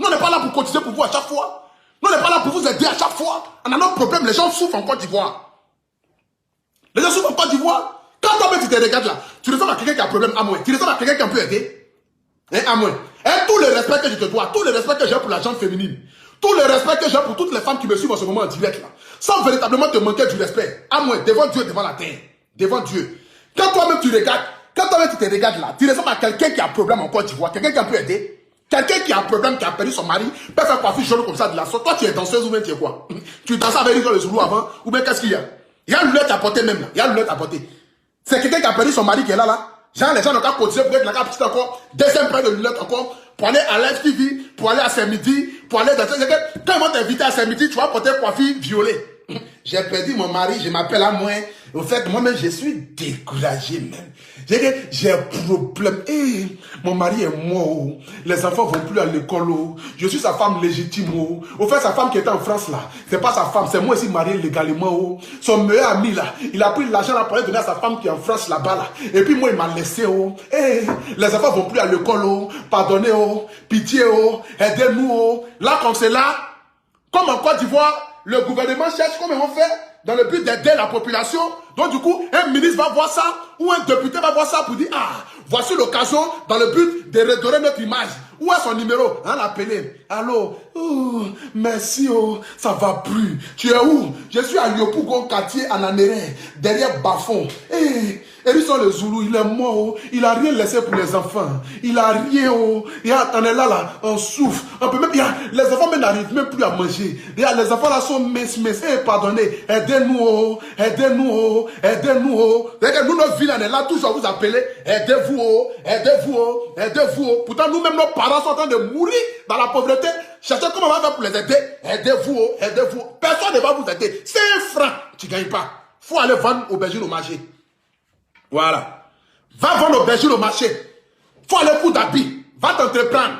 Nous, on n'est pas là pour cotiser pour vous à chaque fois. Nous, on n'est pas là pour vous aider à chaque fois. On a notre problème. Les gens souffrent en Côte d'Ivoire. Les gens souffrent en Côte d'Ivoire. Quand toi-même tu te regardes là, tu ressembles à quelqu'un qui a un problème à moi. Tu ressembles à quelqu'un qui peut aider. Hein, à moi. Et tout le respect que je te dois, tout le respect que j'ai pour la gente féminine, tout le respect que j'ai pour toutes les femmes qui me suivent en ce moment en direct là, sans véritablement te manquer du respect. À moi, devant Dieu, devant la terre. Devant Dieu. Quand toi-même tu regardes, quand toi-même tu te regardes là, tu ressembles à quelqu'un qui a un problème en Côte d'Ivoire, quelqu'un qui peut aider. Quelqu'un qui a un problème, qui a perdu son mari, peut faire coiffer jaune comme ça de la sorte. Toi, tu es danseuse ou bien tu es quoi? Tu danses avec lui dans le zoulou avant, ou bien qu'est-ce qu'il y a? Il y a une lunette à porter même là. Il y a une lunette à porter. C'est quelqu'un qui a perdu son mari qui est là, là. Genre, les gens n'ont qu'à cotiser pour être là, qu'à encore, deuxième paire de lunettes encore, pour aller à Live TV, pour aller à Saint-Midi, pour aller dans quand ils vont t'inviter à Saint-Midi, tu vas porter coiffure violet. J'ai perdu mon mari, je m'appelle à moi. Au fait, moi-même, je suis découragé même. J'ai un problème. Mon mari est mort. Les enfants vont plus à l'école. Je suis sa femme légitime. Au fait, sa femme qui était en France là, c'est pas sa femme, c'est moi aussi marié légalement. Son meilleur ami là, il a pris l'argent là pour aller donner à sa femme qui est en France là-bas là. Et puis moi, il m'a laissé. Les enfants vont plus à l'école. Pardonnez, pitié, aidez-nous. Là, comme c'est là, comme en Côte d'Ivoire, le gouvernement cherche comment on fait dans le but d'aider la population. Donc du coup, un ministre va voir ça ou un député va voir ça pour dire, ah, voici l'occasion dans le but de redorer notre image. Où est son numéro? On l'appelé. Allô? Oh, merci, ça va plus. Tu es où? Je suis à Yopougon, quartier Ananéré, derrière Bafon. Hérisson le Zoulou, il est mort, oh. Il a rien laissé pour les enfants. Il a rien, oh. On est là, on souffre. On peut même, les enfants n'arrivent même plus à manger. Les enfants là sont minces. Pardonnez, aidez-nous, oh. Aidez-nous, oh. Aidez-nous, oh. Nous, notre ville, on est là, toujours à vous appeler. Aidez-vous, oh. Aidez-vous, oh. Aidez-vous, oh. Pourtant, nous-mêmes, nos parents sont en train de mourir dans la pauvreté. Cherchez comment on va faire pour les aider. Aidez-vous, oh. Aidez-vous. Personne ne va vous aider. C'est un franc. Tu ne gagnes pas. Il faut aller vendre aubergine au marché. Voilà. Va vendre aubergine au marché. Il faut aller pour d'habits. Va t'entreprendre.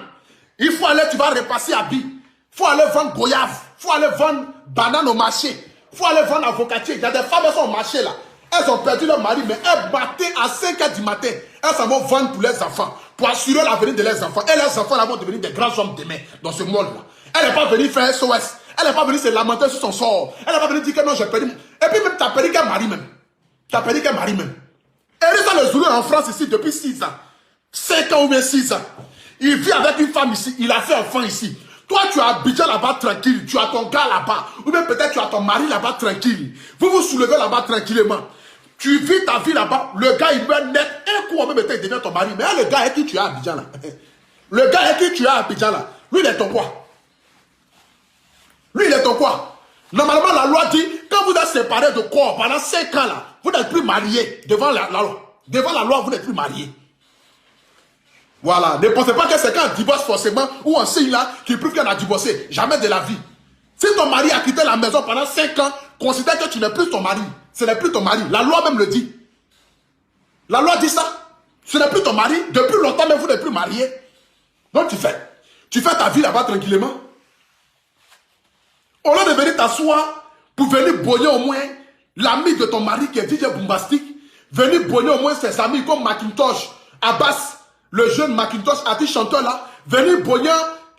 Il faut aller, tu vas repasser habits. Il faut aller vendre goyave. Il faut aller vendre banane au marché. Il faut aller vendre avocatier. Il y a des femmes qui sont au marché là. Elles ont perdu leur mari, mais elles battaient à 5 h du matin. Elles s'en vont vendre pour leurs enfants. Pour assurer l'avenir de leurs enfants. Et leurs enfants là vont devenir des grands hommes demain dans ce monde là. Elle n'est pas venue faire SOS. Elle n'est pas venue se lamenter sur son sort. Elle n'est pas venue dire que non, j'ai perdu. Et puis même, tu as perdu qu'un mari même. Tu as perdu qu'un mari même. Hérisson le Zoulou en France ici depuis 6 ans. 5 ans ou bien 6 ans. Il vit avec une femme ici. Il a fait enfant ici. Toi, tu as Abidjan là-bas tranquille. Tu as ton gars là-bas. Ou bien peut-être tu as ton mari là-bas tranquille. Vous vous soulevez là-bas tranquillement. Tu vis ta vie là-bas. Le gars, il meurt net. Un coup, même il devient ton mari. Mais le gars avec qui tu as à Abidjan là. Le gars avec qui tu as à Abidjan là. Lui, il est ton quoi? Lui, il est ton quoi? Normalement, la loi dit, quand vous êtes séparés de corps pendant 5 ans là, vous n'êtes plus mariés devant la loi. Devant la loi, vous n'êtes plus mariés. Voilà. Ne pensez pas que c'est quand on divorce forcément, ou on signe là, qui prouve qu'on a divorcé. Jamais de la vie. Si ton mari a quitté la maison pendant 5 ans, considère que tu n'es plus ton mari. Ce n'est plus ton mari. La loi même le dit. La loi dit ça. Ce n'est plus ton mari. Depuis longtemps, même vous n'êtes plus mariés. Donc tu fais ta vie là-bas tranquillement. Au lieu de venir t'asseoir pour venir bonner au moins l'ami de ton mari qui est DJ Bombastic, venir bonner au moins ses amis comme Macintosh, Abbas, le jeune Macintosh, artiste chanteur là, venir bonner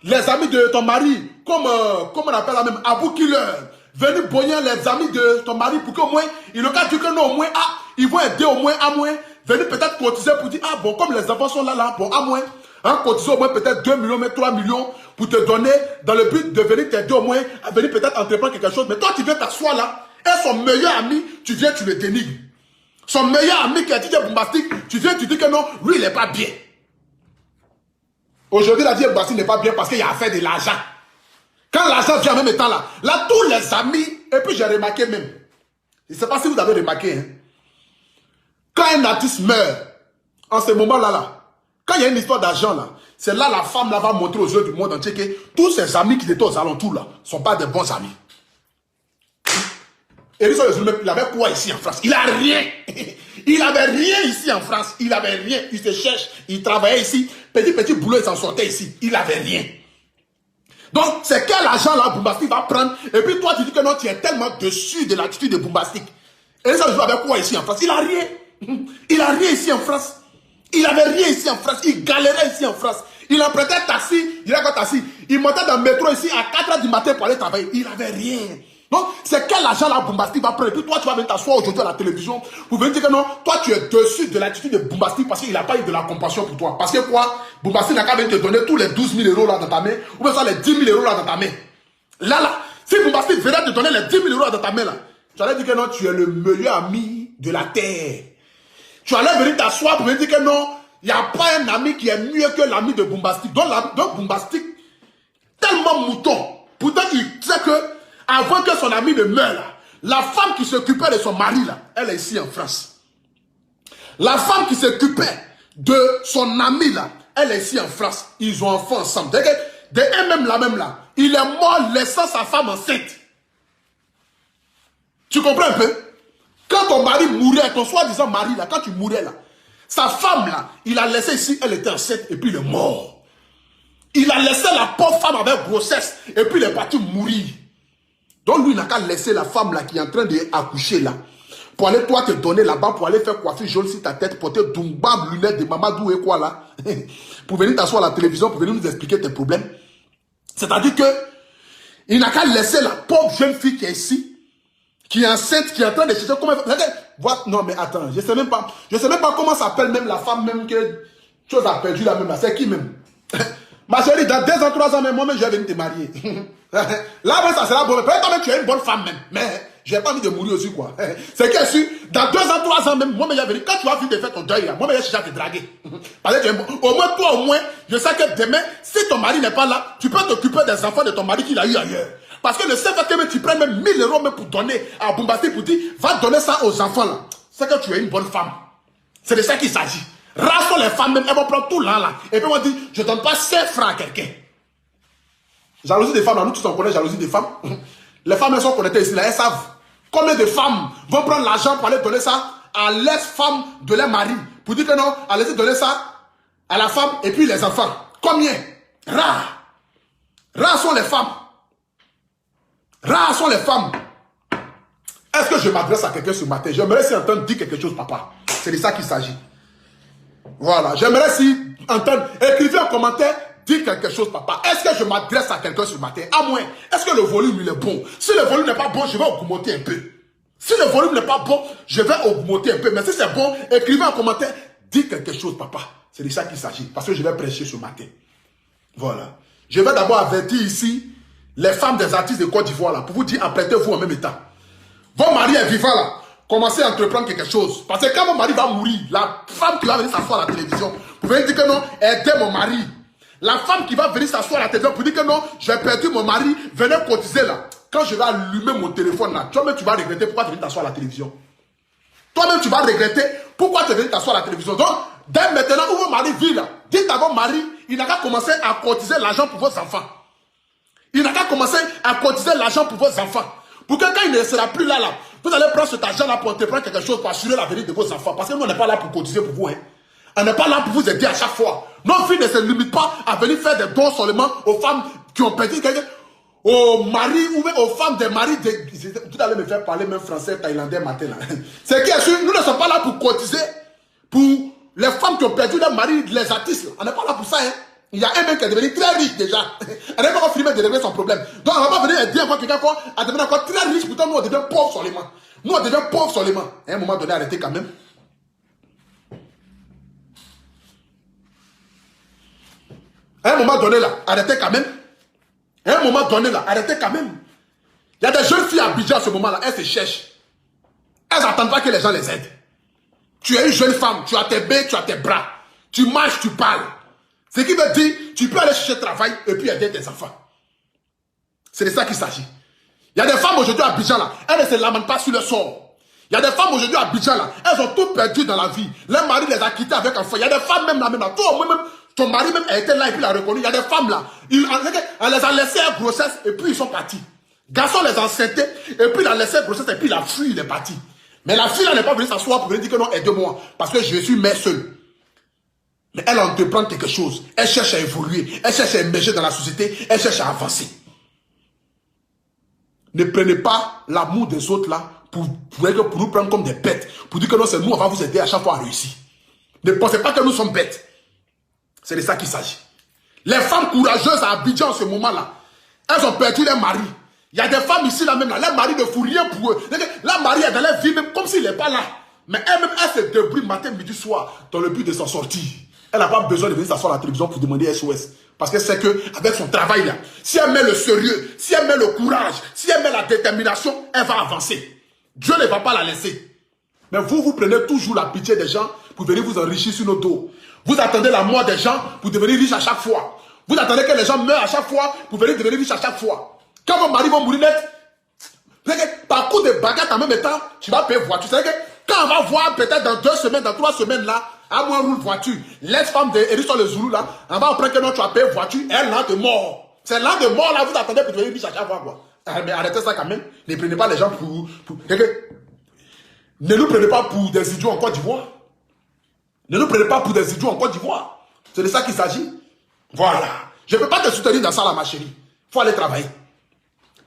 les amis de ton mari, comme on appelle la même, Abou Killer, venir bonner les amis de ton mari pour qu'au moins, il n'a qu'à dire que non, au moins, ils vont aider au moins, à moins, venir peut-être cotiser pour dire, bon, comme les enfants sont là, bon, à moins, cotiser au moins peut-être 2 millions, mais 3 millions, pour te donner, dans le but de venir t'aider au moins, à venir peut-être entreprendre quelque chose. Mais toi, tu viens t'asseoir là, et son meilleur ami, tu viens, tu le dénigres. Son meilleur ami qui a dit Bombastic, tu viens, tu dis que non, lui, il n'est pas bien. Aujourd'hui, la vie Bombastic n'est pas bien parce qu'il y a affaire de l'argent. Quand l'argent vient en même temps là, tous les amis, et puis j'ai remarqué même, je ne sais pas si vous avez remarqué, hein, quand un artiste meurt, en ce moment-là, quand il y a une histoire d'argent là, c'est là la femme là va montrer aux yeux du monde entier que tous ses amis qui étaient aux alentours là ne sont pas des bons amis. Hérisson le Zoulou, il avait quoi ici en France? Il n'a rien. Il n'avait rien ici en France. Il n'avait rien. Il se cherche. Il travaillait ici. Petit boulot, il s'en sortait ici. Il n'avait rien. Donc, c'est quel argent là Bombastic va prendre? Et puis toi, tu dis que non, tu es tellement dessus de l'attitude de Bombastic. Hérisson le Zoulou avait quoi ici en France? Il n'a rien. Il n'a rien ici en France. Il n'avait rien ici en France. Il galérait ici en France. Il empruntait taxi. Il a quoi taxi? Il montait dans le métro ici à 4 h du matin pour aller travailler. Il n'avait rien. Donc, c'est quel argent là Bombastic va prendre? Et puis toi, tu vas venir t'asseoir aujourd'hui à la télévision pour venir dire que non, toi, tu es dessus de l'attitude de Bombastic parce qu'il n'a pas eu de la compassion pour toi. Parce que quoi? Bombastic n'a qu'à venir te donner tous les 12 000 euros là dans ta main, ou bien ça les 10 000 euros là dans ta main. Là, si Bombastic venait te donner les 10 000 euros là dans ta main là, tu allais dire que non, tu es le meilleur ami de la terre. Tu allais venir t'asseoir pour venir dire que non, il n'y a pas un ami qui est mieux que l'ami de Bombastic. Donc Bombastic, tellement mouton. Pourtant, il sait que avant que son ami ne meure là, la femme qui s'occupait de son mari là, elle est ici en France. La femme qui s'occupait de son ami là, elle est ici en France. Ils ont enfant ensemble. De elle-même là, il est mort laissant sa femme enceinte. Tu comprends un peu? Quand ton mari mourait, ton soi-disant mari là, quand tu mourais là, sa femme là, il a laissé ici, elle était enceinte et puis il est mort. Il a laissé la pauvre femme avec grossesse et puis il est parti mourir. Donc lui, il n'a qu'à laisser la femme là qui est en train d'accoucher là, pour aller toi te donner là-bas, pour aller faire coiffer jaune sur ta tête, porter doumbam, lunettes de Mamadou et quoi là, pour venir t'asseoir à la télévision, pour venir nous expliquer tes problèmes. C'est-à-dire que il n'a qu'à laisser la pauvre jeune fille qui est ici, qui est enceinte, qui est en train de chercher comment elle fait. Non mais attends, je sais même pas comment s'appelle même la femme même que chose a perdu là même là. C'est qui même? Ma chérie, dans 2 ans, 3 ans, même moi-même, je vais venir te marier. Là, ça sera bon. Peut-être que tu es une bonne femme même. Mais J'ai pas envie de mourir aussi, quoi. C'est que sûr, dans 2 ans, 3 ans même, moi-même, j'ai venu. Quand tu as vu de faire ton deuil, moi-même, j'ai déjà te draguer. Parce que au moins, toi, au moins, je sais que demain, si ton mari n'est pas là, tu peux t'occuper des enfants de ton mari qu'il a eu ailleurs. Parce que le seul fait que tu prennes même 1000 € même pour donner à Bombastic pour dire, va donner ça aux enfants là. C'est que tu es une bonne femme. C'est de ça qu'il s'agit. Rares sont les femmes même, elles vont prendre tout là. Et puis on dit, je donne pas 5 francs à quelqu'un. Jalousie des femmes, là, nous tous on connaît jalousie des femmes. Les femmes, elles sont connectées ici, là, elles savent combien de femmes vont prendre l'argent pour aller donner ça à l'ex-femme de leur mari. Pour dire que non, allez-y donner ça à la femme et puis les enfants. Combien? Rares. Rares sont les femmes. Rares sont les femmes. Est-ce que je m'adresse à quelqu'un ce matin? J'aimerais si entendre dire quelque chose, papa. C'est de ça qu'il s'agit. Voilà. J'aimerais si entendre. Écrivez en commentaire, dites quelque chose, papa. Est-ce que je m'adresse à quelqu'un ce matin? À moins. Est-ce que le volume il est bon? Si le volume n'est pas bon, je vais augmenter un peu. Si le volume n'est pas bon, je vais augmenter un peu. Mais si c'est bon, écrivez en commentaire, dites quelque chose, papa. C'est de ça qu'il s'agit. Parce que je vais prêcher ce matin. Voilà. Je vais d'abord avertir ici les femmes des artistes de Côte d'Ivoire là, pour vous dire, apprêtez-vous en même état. Votre mari est vivant là, commencez à entreprendre quelque chose. Parce que quand mon mari va mourir, la femme qui va venir s'asseoir à la télévision, vous pouvez dire que non, aidez mon mari. La femme qui va venir s'asseoir à la télévision pour dire que non, j'ai perdu mon mari, venez cotiser là. Quand je vais allumer mon téléphone là, toi-même tu vas regretter pourquoi tu es venu t'asseoir à la télévision. Toi-même tu vas regretter pourquoi tu es venu t'asseoir à la télévision. Donc, dès maintenant où votre mari vit là, dites à votre mari, il n'a qu'à commencer à cotiser l'argent pour vos enfants. Il n'a qu'à commencer à cotiser l'argent pour vos enfants. Pour que quand il ne sera plus là, vous allez prendre cet argent là pour entreprendre quelque chose pour assurer l'avenir de vos enfants. Parce que nous, on n'est pas là pour cotiser pour vous. Hein. On n'est pas là pour vous aider à chaque fois. Nos filles ne se limitent pas à venir faire des dons seulement aux femmes qui ont perdu quelqu'un, aux maris ou même aux femmes des maris. Tout à l'heure me faire parler même français, thaïlandais matin là. C'est que nous ne sommes pas là pour cotiser pour les femmes qui ont perdu leur mari, les artistes. On n'est pas là pour ça. Hein. Il y a un mec qui est devenu très riche déjà. On n'a pas encore fini de régler son problème. Donc on va pas venir aider encore quelqu'un à devenir encore très riche. Pourtant nous on devient pauvres seulement. Nous on devient pauvres seulement. À un moment donné, arrêtez quand même. À un moment donné là, arrêtez quand même. À un moment donné là, arrêtez quand même. Il y a des jeunes filles à Abidjan à ce moment là, elles se cherchent. Elles n'attendent pas que les gens les aident. Tu es une jeune femme, tu as tes mains, tu as tes bras. Tu marches, tu parles. Ce qui veut dire, tu peux aller chercher travail et puis aider tes enfants. C'est de ça qu'il s'agit. Il y a des femmes aujourd'hui à Abidjan là, elles ne se lamentent pas sur le sort. Il y a des femmes aujourd'hui à Abidjan là, elles ont tout perdu dans la vie. Leur mari les a quittés avec enfants. Il y a des femmes même là, toi au moins même, ton mari même a été là et puis l'a reconnu. Il y a des femmes là, elle les a laissées à grossesse et puis ils sont partis. Garçon les a enceintés et puis il a laissé grossesse et puis il a fui, il est parti. Mais la fille là n'est pas venue s'asseoir pour venir dire que non, aide-moi. Parce que je suis mère seule. Mais elle entreprend quelque chose. Elle cherche à évoluer. Elle cherche à émerger dans la société. Elle cherche à avancer. Ne prenez pas l'amour des autres là pour nous prendre comme des bêtes. Pour dire que non, c'est nous, on va vous aider à chaque fois à réussir. Ne pensez pas que nous sommes bêtes. C'est de ça qu'il s'agit. Les femmes courageuses à Abidjan en ce moment-là, elles ont perdu leur mari. Il y a des femmes ici là même là, leur mari ne fout rien pour eux. Leur mari est dans leur vie même comme s'il n'est pas là. Mais elle-même, elle se débrouille matin, midi, soir dans le but de s'en sortir. Elle n'a pas besoin de venir s'asseoir à la télévision pour demander SOS. Parce que c'est qu'avec son travail là, si elle met le sérieux, si elle met le courage, si elle met la détermination, elle va avancer. Dieu ne va pas la laisser. Mais vous prenez toujours la pitié des gens pour venir vous enrichir sur nos dos. Vous attendez la mort des gens pour devenir riche à chaque fois. Vous attendez que les gens meurent à chaque fois pour venir devenir riche à chaque fois. Quand vos maris vont mourir net, par coup de baguette en même temps, tu vas payer voiture. C'est que quand on va voir peut-être dans 2 semaines, dans 3 semaines là, à moins roule voiture, l'ex-femme de Hérisson le Zoulou là, on va apprendre que non, tu as payé voiture, elle là de mort. C'est là de mort là, vous attendez pour devenir riche à chaque fois quoi. Mais arrêtez ça quand même. Ne prenez pas les gens pour... Ne nous prenez pas pour des idiots en Côte d'Ivoire. Ne nous prenez pas pour des idiots en Côte d'Ivoire. C'est de ça qu'il s'agit. Voilà. Je ne peux pas te soutenir dans ça là, ma chérie. Il faut aller travailler.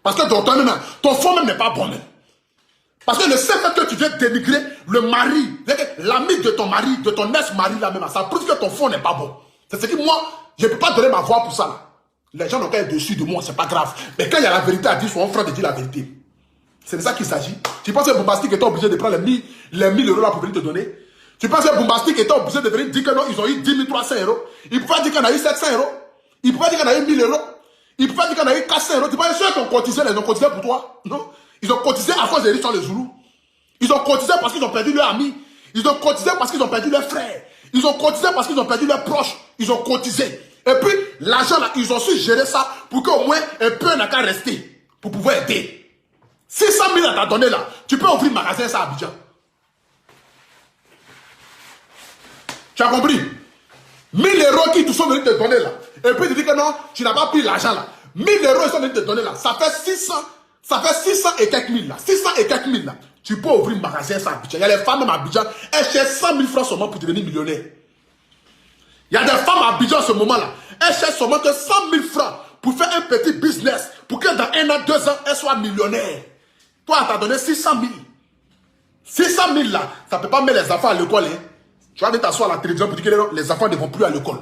Parce que ton fond même n'est pas bon même. Parce que le seul fait que tu viens dénigrer le mari, l'ami de ton mari, de ton ex-mari là même, ça prouve que ton fond n'est pas bon. C'est ce que moi, je ne peux pas donner ma voix pour ça là. Les gens n'ont qu'à être dessus de moi, c'est pas grave. Mais quand il y a la vérité à dire, sois franc de dire la vérité. C'est de ça qu'il s'agit. Tu penses que Bombastic était obligé de prendre les 1000 € là pour venir te donner? Tu penses que Bombastic était obligé de venir dire que non, ils ont eu 10 300 €? Il pouvait dire qu'on a eu 700 €. Il pouvait dire qu'on a eu 1000 €. Il pouvait dire qu'on a eu 400 €. Tu penses que ceux qui ont cotisé, les ont cotisé pour toi? Non. Ils ont cotisé à cause des riches les Zoulous. Ils ont cotisé parce qu'ils ont perdu leurs amis. Ils ont cotisé parce qu'ils ont perdu leurs frères. Ils ont cotisé parce qu'ils ont perdu leurs proches. Ils ont cotisé. Et puis, l'argent là, ils ont su gérer ça pour qu'au moins un peu n'a qu'à rester. Pour pouvoir aider. 600 000 à t'a donné là. Tu peux ouvrir un magasin ça à Abidjan. Tu as compris? 1000 € qui te sont venus te donner là. Et puis tu dis que non, tu n'as pas pris l'argent là. 1000 € ils sont venus te donner là. Ça fait 600 et quelques mille là. 600 et quelques mille là. Tu peux ouvrir un magasin ça à Abidjan. Il y a les femmes même à Abidjan. Elles cherchent 100 000 francs seulement pour devenir millionnaire. Il y a des femmes à Abidjan à ce moment là. Elles cherchent seulement que 100 000 francs pour faire un petit business. Pour que dans 1 an, 2 ans, elles soient millionnaires. Toi, on t'a donné 600 000. 600 000 là, ça ne peut pas mettre les enfants à l'école. Hein. Tu vas venir t'asseoir à la télévision pour dire que les enfants ne vont plus à l'école.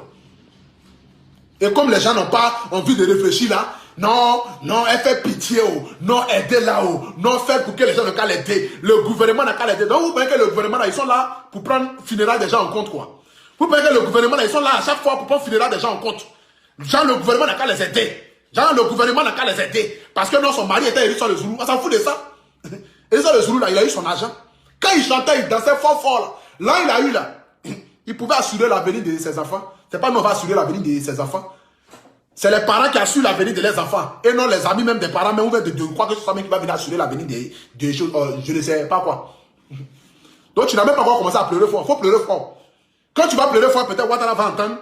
Et comme les gens n'ont pas envie de réfléchir là, non, elle fait pitié, oh, non, aider là-haut, non, faire pour que les gens ne qu'à l'aider. Le gouvernement n'a qu'à l'aider. Donc vous voyez que le gouvernement là, ils sont là pour prendre funérailles des gens en compte, quoi. Vous voyez que le gouvernement là, ils sont là à chaque fois pour prendre funérailles des gens en compte. Genre, le gouvernement n'a qu'à les aider. Genre, le gouvernement n'a qu'à les aider. Parce que non, son mari était Hérisson le Zoulou. On s'en fout de ça. Hérisson le Zoulou là, il a eu son argent. Quand il chantait, il dansait fort là. Là, il a eu là. Il pouvait assurer l'avenir de ses enfants. C'est pas nous on va assurer l'avenir de ses enfants. C'est les parents qui assurent l'avenir de leurs enfants. Et non les amis même des parents, mais on veut de quoi que ce soit même qui va venir assurer l'avenir des choses. Je ne sais pas quoi. Donc tu n'as même pas encore commencé à pleurer fort. Il faut pleurer fort. Quand tu vas pleurer fort, peut-être Ouattara va entendre,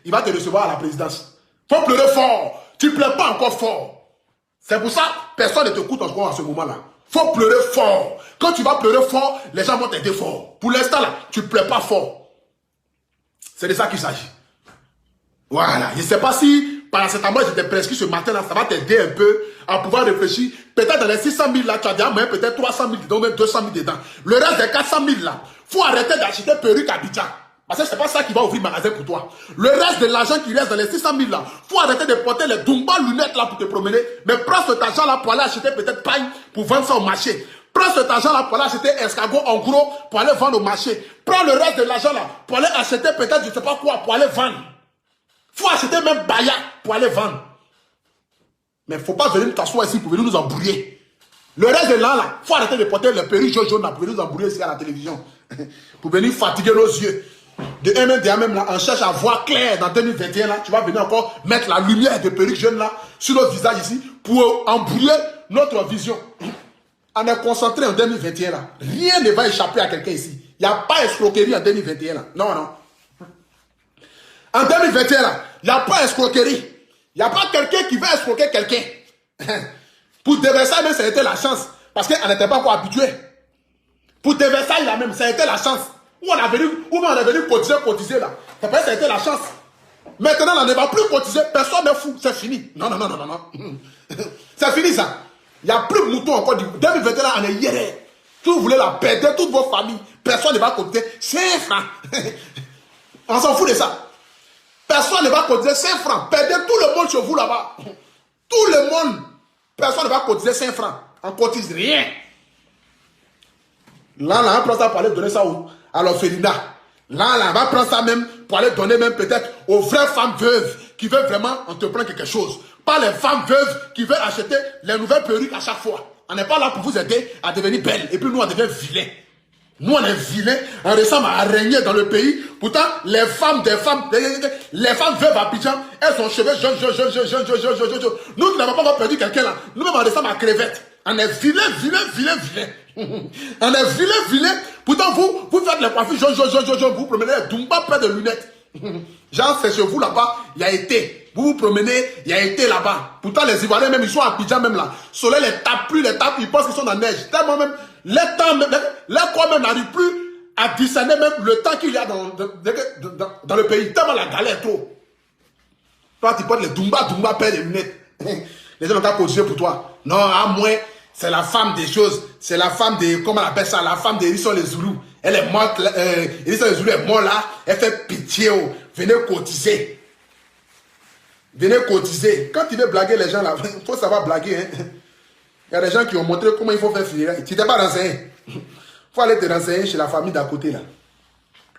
il va te recevoir à la présidence. Il faut pleurer fort. Tu ne pleures pas encore fort. C'est pour ça personne ne t'écoute encore à ce moment-là. Il faut pleurer fort. Quand tu vas pleurer fort, les gens vont t'aider fort. Pour l'instant là, tu ne pleures pas fort. C'est de ça qu'il s'agit. Voilà. Je ne sais pas si paracétamol j'étais prescrit ce matin-là, ça va t'aider un peu à pouvoir réfléchir. Peut-être dans les 600 000 là, tu as déjà peut-être 300 000 dedans, même 200 000 dedans. Le reste des 400 000 là, il faut arrêter d'acheter perruque à Abidjan. Parce que ce n'est pas ça qui va ouvrir le magasin pour toi. Le reste de l'argent qui reste dans les 600 000 là, il faut arrêter de porter les Dumba lunettes là pour te promener. Mais prends cet argent là pour aller acheter peut-être paille pour vendre ça au marché. Prends cet argent-là pour aller acheter escargot en gros pour aller vendre au marché. Prends le reste de l'argent là pour aller acheter peut-être je ne sais pas quoi pour aller vendre. Il faut acheter même Baya pour aller vendre. Mais il ne faut pas venir t'asseoir ici pour venir nous embrouiller. Le reste de l'argent là, il faut arrêter de porter le perruque jaune là pour venir nous embrouiller ici à la télévision. Pour venir fatiguer nos yeux. De même là, on cherche à voir clair dans 2021 là, tu vas venir encore mettre la lumière de perruque jaune là sur notre visage ici pour embrouiller notre vision. On est concentré en 2021 là. Rien ne va échapper à quelqu'un ici. Il n'y a pas escroquerie en 2021 là. Non. En 2021 là, il n'y a pas escroquerie. Il n'y a pas quelqu'un qui va escroquer quelqu'un. Pour Déversailles même, ça a été la chance. Parce qu'on n'était pas encore habitué. Pour Déversailles là même, ça a été la chance. Où on est venu cotiser là. Ça a été la chance. Maintenant, on ne va plus cotiser. Personne n'est fou. C'est fini. Non. C'est fini ça. Il n'y a plus de moutons encore. 2021 là, on est hier. Si vous voulez la perdre, toutes vos familles, personne ne va cotiser 5 francs. On s'en fout de ça. Personne ne va cotiser 5 francs. Perdez tout le monde chez vous là-bas. Tout le monde. Personne ne va cotiser 5 francs. On ne cotise rien. Là, on va prendre ça pour aller donner ça à l'orphelinat. Là, on va prendre ça même pour aller donner même peut-être aux vraies femmes veuves qui veulent vraiment entreprendre quelque chose. Pas les femmes veuves qui veulent acheter les nouvelles perruques à chaque fois. On n'est pas là pour vous aider à devenir belle. Et puis nous, on devient vilains. Nous, on est vilains. On ressemble à régner dans le pays. Pourtant, les femmes veuves à Abidjan, elles ont cheveux jaunes. Nous qui n'avons pas encore perdu quelqu'un là, nous-mêmes, on ressemble à crevette. On est vilains. On est vilains. Pourtant, vous faites les coiffures jaunes. Vous promenez les Dumba près de lunettes. Genre, c'est chez vous là-bas, il y a été. Vous vous promenez, il y a été là-bas. Pourtant, les Ivoiriens, même, ils sont à Abidjan, même là. Soleil les tape plus, ils pensent qu'ils sont dans la neige. Tellement même, les corps même n'arrivent plus à discerner même le temps qu'il y a dans le pays. Tellement la galère est trop. Toi, tu portes les Dumba paire de lunettes. Les gens n'ont qu'à cotiser pour toi. Non, à moins, c'est la femme des choses. C'est la femme de, comment on appelle ça, la femme de Hérisson les Zoulous. Elle est morte, Hérisson les Zoulous est morte là. Elle fait pitié. Venez cotiser. Quand tu veux blaguer les gens là, il faut savoir blaguer. Hein. Il y a des gens qui ont montré comment il faut faire finir. Tu t'es pas renseigné. Il faut aller te renseigner chez la famille d'à côté là.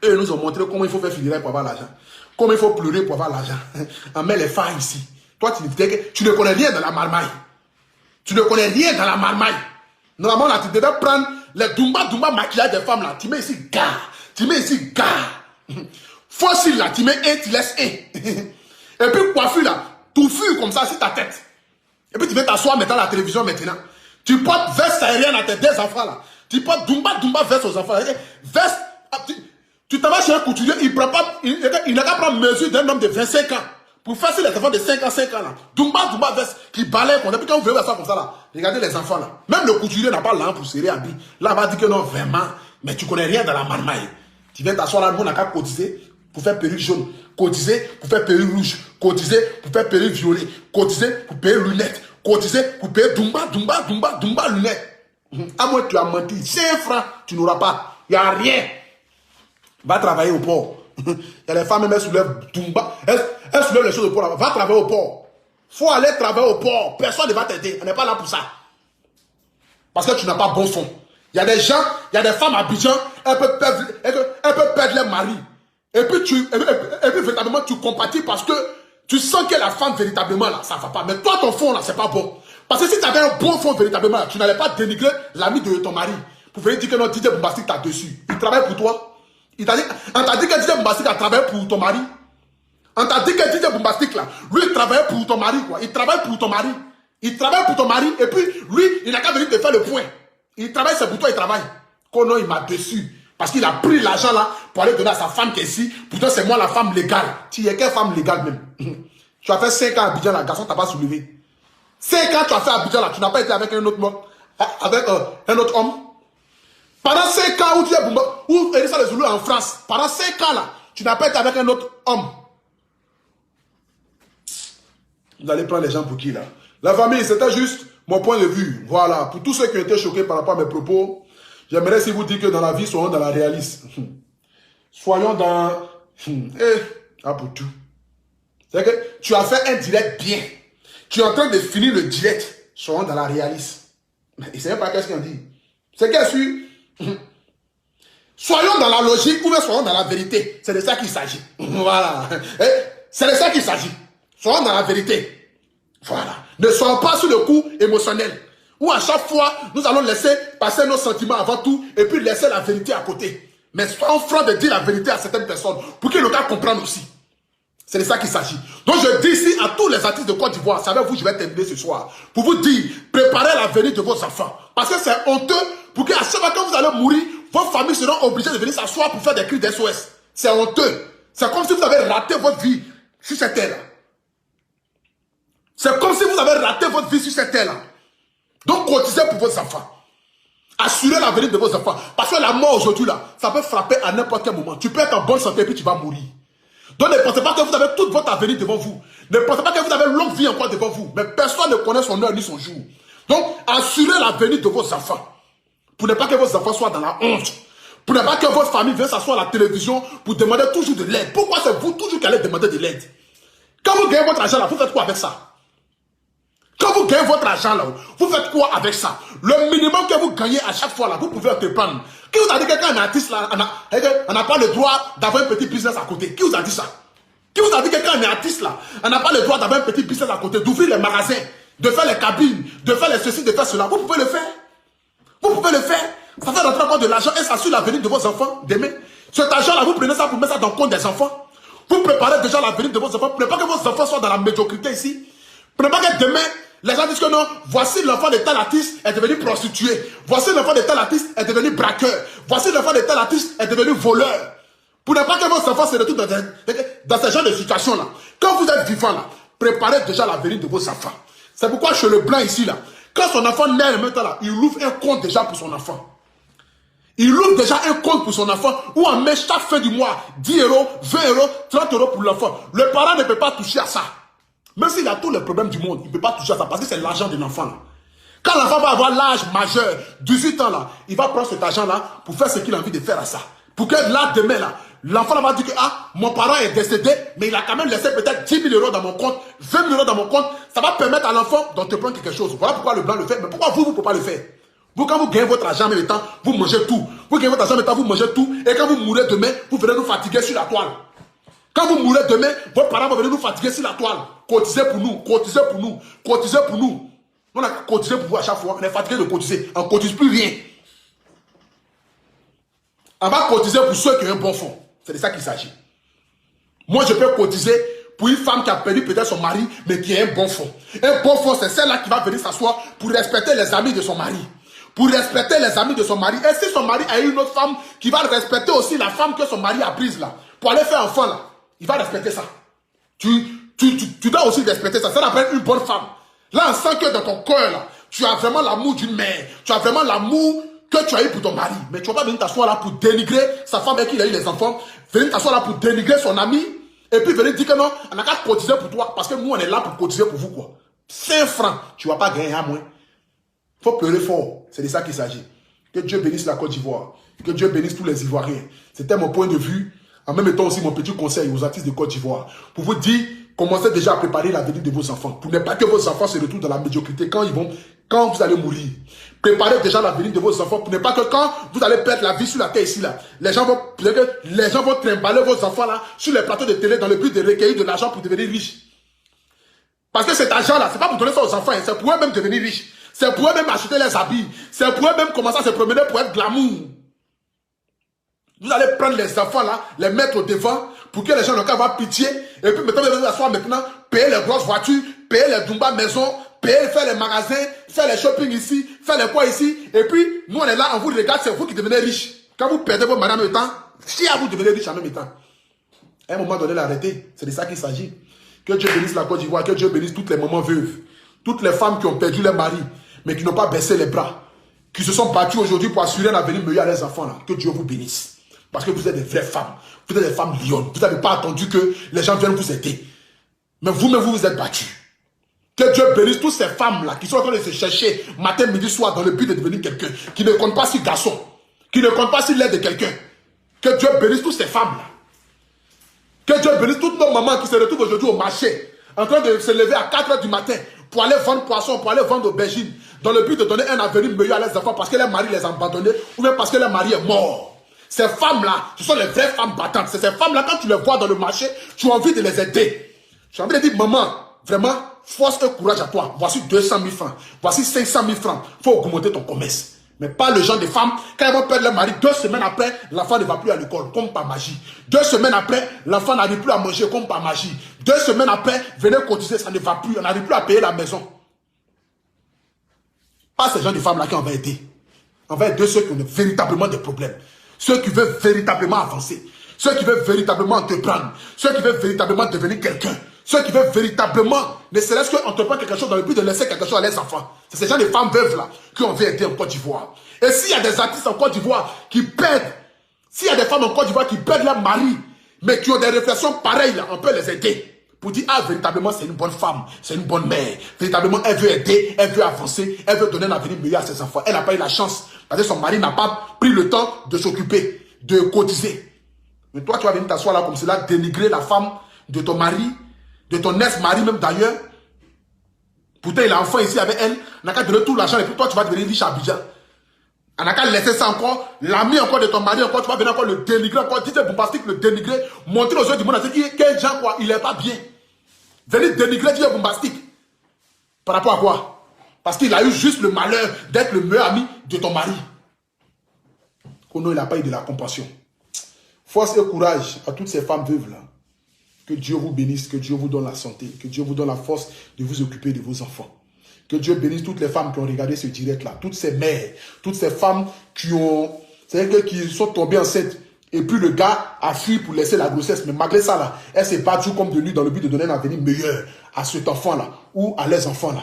Eux nous ont montré comment il faut faire finir pour avoir l'argent. Comment il faut pleurer pour avoir l'argent. On met les failles ici. Toi, tu ne connais rien dans la marmaille. Normalement, là, tu devais prendre les Dumba maquillage des femmes, là. Tu mets ici, gars. Tu mets ici, gars. Fossile, là, tu mets un, tu laisses un. Et puis, coiffure, là, tu fuis comme ça sur ta tête. Et puis, tu vas t'asseoir maintenant à la télévision, maintenant. Tu portes veste aérienne à tes deux enfants, là. Tu portes Dumba veste aux enfants. Veste, tu t'en vas chez un couturier, il n'a qu'à prendre mesure d'un homme de 25 ans. Pour faire sur les enfants de 5 ans, là. Dumba veste, qui balaye, depuis quand vous voyez ça comme ça, là. Regardez les enfants, là. Même le couturier n'a pas l'âme pour serrer habit. Là, on va dire que non, vraiment. Mais tu connais rien dans la marmaille. Tu viens t'asseoir là, nous, on n'a qu'à cotiser pour faire perruque jaune, cotiser pour faire perruque rouge, cotiser pour faire perruque violet, cotiser pour payer lunettes, cotiser pour payer Dumba lunettes. À moins que tu as menti, 5 francs, tu n'auras pas. Il n'y a rien. Va travailler au port. Il y a les femmes, elles soulèvent Dumba. Elles soulèvent les choses au port là-bas. Va travailler au port. Faut aller travailler au port. Personne ne va t'aider. On n'est pas là pour ça. Parce que tu n'as pas bon fond. Il y a des gens, il y a des femmes à Abidjan, elles peuvent perdre leur mari. Et puis véritablement, tu compatis parce que tu sens que la femme, véritablement, là, ça ne va pas. Mais toi, ton fond, là, c'est pas bon. Parce que si tu avais un bon fond, véritablement, là, tu n'allais pas dénigrer l'ami de ton mari. Pour venir dire que non, DJ Bombastic t'a dessus. Il travaille pour toi. On t'a dit que DJ Bombastic a travaillé pour ton mari. On t'a dit que DJ Bombastic, là, lui, il travaillait pour ton mari, quoi. Il travaille pour ton mari. Il travaille pour ton mari. Et puis, lui, il n'a qu'à venir te faire le point. Il travaille, c'est pour toi, il travaille. Quand non, il m'a dessus. Parce qu'il a pris l'argent là pour aller donner à sa femme qui est ici. Pourtant, c'est moi la femme légale. Tu es quelle femme légale même? Tu as fait 5 ans à Abidjan là, garçon, tu n'as pas soulevé. 5 ans tu as fait à Abidjan là, tu n'as pas été avec un autre homme. Pendant 5 ans où tu es où Elissa les Zoulous en France, pendant 5 ans là, tu n'as pas été avec un autre homme. Vous allez prendre les gens pour qui là? La famille, c'était juste mon point de vue. Voilà. Pour tous ceux qui ont été choqués par rapport à mes propos, j'aimerais si vous dire que dans la vie, soyons dans la réalisme. Soyons dans... pour tout. C'est que tu as fait un direct bien. Tu es en train de finir le direct. Soyons dans la réalisme. Et c'est pas qu'est-ce qu'on dit. C'est qu'est-ce que... Soyons dans la logique ou bien soyons dans la vérité. C'est de ça qu'il s'agit. Voilà. C'est de ça qu'il s'agit. Soyons dans la vérité. Voilà. Ne soyons pas sous le coup émotionnel. Où à chaque fois, nous allons laisser passer nos sentiments avant tout et puis laisser la vérité à côté. Mais soyons francs de dire la vérité à certaines personnes pour que le gars comprenne aussi. C'est de ça qu'il s'agit. Donc je dis ici à tous les artistes de Côte d'Ivoire, c'est avec vous que je vais terminer ce soir, pour vous dire, préparez l'avenir de vos enfants. Parce que c'est honteux pour qu'à chaque fois que vous allez mourir, vos familles seront obligées de venir s'asseoir pour faire des cris d'SOS. C'est honteux. C'est comme si vous avez raté votre vie sur cette terre-là. C'est comme si vous avez raté votre vie sur cette terre-là. Donc, cotisez pour vos enfants. Assurez l'avenir de vos enfants. Parce que la mort aujourd'hui, là, ça peut frapper à n'importe quel moment. Tu peux être en bonne santé et puis tu vas mourir. Donc, ne pensez pas que vous avez tout votre avenir devant vous. Ne pensez pas que vous avez une longue vie encore devant vous. Mais personne ne connaît son heure ni son jour. Donc, assurez l'avenir de vos enfants. Pour ne pas que vos enfants soient dans la honte. Pour ne pas que votre famille vienne s'asseoir à la télévision pour demander toujours de l'aide. Pourquoi c'est vous toujours qui allez demander de l'aide? Quand vous gagnez votre argent là, vous faites quoi avec ça? Quand vous gagnez votre argent là, vous faites quoi avec ça? Le minimum que vous gagnez à chaque fois là, vous pouvez entreprendre. Qui vous a dit que quand un artiste là, on n'a pas le droit d'avoir un petit business à côté? Qui vous a dit ça? Qui vous a dit que quand un artiste là, on n'a pas le droit d'avoir un petit business à côté, d'ouvrir les magasins, de faire les cabines, de faire les ceci, de faire cela? Vous pouvez le faire. Vous pouvez le faire. Ça fait rentrer encore de l'argent et ça assure l'avenir de vos enfants demain. Cet argent là, vous prenez ça pour mettre ça dans le compte des enfants. Vous préparez déjà l'avenir de vos enfants. Pour ne pas que vos enfants soient dans la médiocrité ici. Pour ne pas que demain, les gens disent que non, voici l'enfant de tel artiste est devenu prostitué. Voici l'enfant de tel artiste est devenu braqueur. Voici l'enfant de tel artiste est devenu voleur. Pour ne pas que vos enfants se retrouvent dans ce genre de situation-là. Quand vous êtes vivant là, préparez déjà l'avenir de vos enfants. C'est pourquoi chez le blanc ici là, quand son enfant naît maintenant là, il ouvre un compte déjà pour son enfant. Il ouvre déjà un compte pour son enfant où on met chaque fin du mois 10 euros, 20 euros, 30 euros pour l'enfant. Le parent ne peut pas toucher à ça. Même s'il a tous les problèmes du monde, il ne peut pas toucher à ça parce que c'est l'argent de l'enfant là. Quand l'enfant va avoir l'âge majeur, 18 ans là, il va prendre cet argent là pour faire ce qu'il a envie de faire à ça. Pour que là, demain là, l'enfant là va dire que mon parent est décédé, mais il a quand même laissé peut-être 10 000 euros dans mon compte, 20 000 euros dans mon compte. Ça va permettre à l'enfant d'entreprendre quelque chose. Voilà pourquoi le blanc le fait. Mais pourquoi vous ne pouvez pas le faire? Vous, quand vous gagnez votre argent en même temps, vous mangez tout. Vous gagnez votre argent en même temps, vous mangez tout. Et quand vous mourrez demain, vous venez nous fatiguer sur la toile. Quand vous mourrez demain, vos parents vont venir nous fatiguer sur la toile. Cotisez pour nous, cotisez pour nous, cotisez pour nous. On a cotisé pour vous à chaque fois. On est fatigué de cotiser. On ne cotise plus rien. On va cotiser pour ceux qui ont un bon fond. C'est de ça qu'il s'agit. Moi, je peux cotiser pour une femme qui a perdu peut-être son mari, mais qui a un bon fond. Un bon fond, c'est celle-là qui va venir s'asseoir pour respecter les amis de son mari. Pour respecter les amis de son mari. Et si son mari a une autre femme qui va respecter aussi la femme que son mari a prise là, pour aller faire enfant là, il va respecter ça. Tu dois aussi respecter ça. Ça s'appelle une bonne femme. Là, on sent que dans ton cœur là, tu as vraiment l'amour d'une mère. Tu as vraiment l'amour que tu as eu pour ton mari. Mais tu ne vas pas venir t'asseoir là pour dénigrer sa femme avec qui il a eu les enfants. Venir t'asseoir là pour dénigrer son ami. Et puis venir dire que non, on n'a qu'à cotiser pour toi. Parce que nous, on est là pour cotiser pour vous quoi. 5 francs, tu ne vas pas gagner à moins. Il faut pleurer fort. C'est de ça qu'il s'agit. Que Dieu bénisse la Côte d'Ivoire. Que Dieu bénisse tous les Ivoiriens. C'était mon point de vue. En même temps aussi mon petit conseil aux artistes de Côte d'Ivoire. Pour vous dire, commencez déjà à préparer l'avenir de vos enfants. Pour ne pas que vos enfants se retrouvent dans la médiocrité quand vous allez mourir. Préparez déjà l'avenir de vos enfants pour ne pas que quand vous allez perdre la vie sur la terre ici là, les gens vont trimballer vos enfants là sur les plateaux de télé dans le but de recueillir de l'argent pour devenir riches. Parce que cet argent là, c'est pas pour donner ça aux enfants, c'est pour eux-mêmes devenir riches. C'est pour eux-mêmes acheter les habits. C'est pour eux-mêmes commencer à se promener pour être glamour. Vous allez prendre les enfants là, les mettre au devant pour que les gens n'ont qu'à avoir pitié. Et puis maintenant, vous allez asseoir maintenant, payer les grosses voitures, payer les Dumba maisons, faire les magasins, faire les shopping ici, faire les quoi ici. Et puis, nous on est là, on vous regarde, c'est vous qui devenez riches. Quand vous perdez vos madame en même temps, si vous devenez riches en même temps. À un moment donné, l'arrêter. C'est de ça qu'il s'agit. Que Dieu bénisse la Côte d'Ivoire, que Dieu bénisse toutes les mamans veuves, toutes les femmes qui ont perdu leur mari, mais qui n'ont pas baissé les bras, qui se sont battues aujourd'hui pour assurer un avenir meilleur à leurs enfants là. Que Dieu vous bénisse. Parce que vous êtes des vraies femmes. Vous êtes des femmes lionnes. Vous n'avez pas attendu que les gens viennent vous aider. Mais vous-même, vous vous êtes battus. Que Dieu bénisse toutes ces femmes-là qui sont en train de se chercher matin, midi, soir dans le but de devenir quelqu'un. Qui ne comptent pas sur garçon. Qui ne comptent pas sur l'aide de quelqu'un. Que Dieu bénisse toutes ces femmes-là. Que Dieu bénisse toutes nos mamans qui se retrouvent aujourd'hui au marché. En train de se lever à 4 h du matin pour aller vendre poissons, pour aller vendre aubergines. Dans le but de donner un avenir meilleur à leurs enfants parce que leur mari les a abandonnés ou même parce que leur mari est mort. Ces femmes-là, ce sont les vraies femmes battantes. C'est ces femmes-là, quand tu les vois dans le marché, tu as envie de les aider. J'ai envie de dire, maman, vraiment, force et courage à toi. Voici 200 000 francs. Voici 500 000 francs. Il faut augmenter ton commerce. Mais pas le genre de femmes, quand elles vont perdre leur mari, 2 semaines après, l'enfant ne va plus à l'école, comme par magie. 2 semaines après, l'enfant n'arrive plus à manger, comme par magie. 2 semaines après, venez cotiser, ça ne va plus. On n'arrive plus à payer la maison. Pas ces gens de femmes-là qu'on va aider. On va aider ceux qui ont véritablement des problèmes. Ceux qui veulent véritablement avancer. Ceux qui veulent véritablement entreprendre. Ceux qui veulent véritablement devenir quelqu'un. Ceux qui veulent véritablement, ne serait-ce qu'entreprendre quelque chose dans le but de laisser quelque chose à leurs enfants. C'est ces gens de femmes veuves là qui ont aider en Côte d'Ivoire. Et s'il y a des artistes en Côte d'Ivoire qui perdent, s'il y a des femmes en Côte d'Ivoire qui perdent leur mari, mais qui ont des réflexions pareilles là, on peut les aider. Pour dire, ah, véritablement, c'est une bonne femme, c'est une bonne mère. Véritablement, elle veut aider, elle veut avancer, elle veut donner un avenir meilleur à ses enfants. Elle n'a pas eu la chance, parce que son mari n'a pas pris le temps de s'occuper, de cotiser. Mais toi, tu vas venir t'asseoir là comme cela, dénigrer la femme de ton mari, de ton ex-mari même d'ailleurs. Pourtant, il a un enfant ici avec elle, on n'a qu'à donner tout l'argent, et puis toi, tu vas devenir riche à Abidjan. On n'a qu'à laisser ça encore, l'ami encore de ton mari, encore, tu vas venir encore le dénigrer, encore, dire bombastique, le dénigrer, montrer aux yeux du monde, quel genre, quoi, il n'est pas bien. Venir dénigrer, dire bombastique. Par rapport à quoi? Parce qu'il a eu juste le malheur d'être le meilleur ami de ton mari. Kono, il n'a pas eu de la compassion. Force et courage à toutes ces femmes veuves là. Que Dieu vous bénisse, que Dieu vous donne la santé, que Dieu vous donne la force de vous occuper de vos enfants. Que Dieu bénisse toutes les femmes qui ont regardé ce direct-là, toutes ces mères, toutes ces femmes qui ont, c'est-à-dire qui sont tombées enceintes. Et puis le gars a fui pour laisser la grossesse. Mais malgré ça, là, elle s'est battue comme de nuit dans le but de donner un avenir meilleur à cet enfant-là ou à les enfants-là.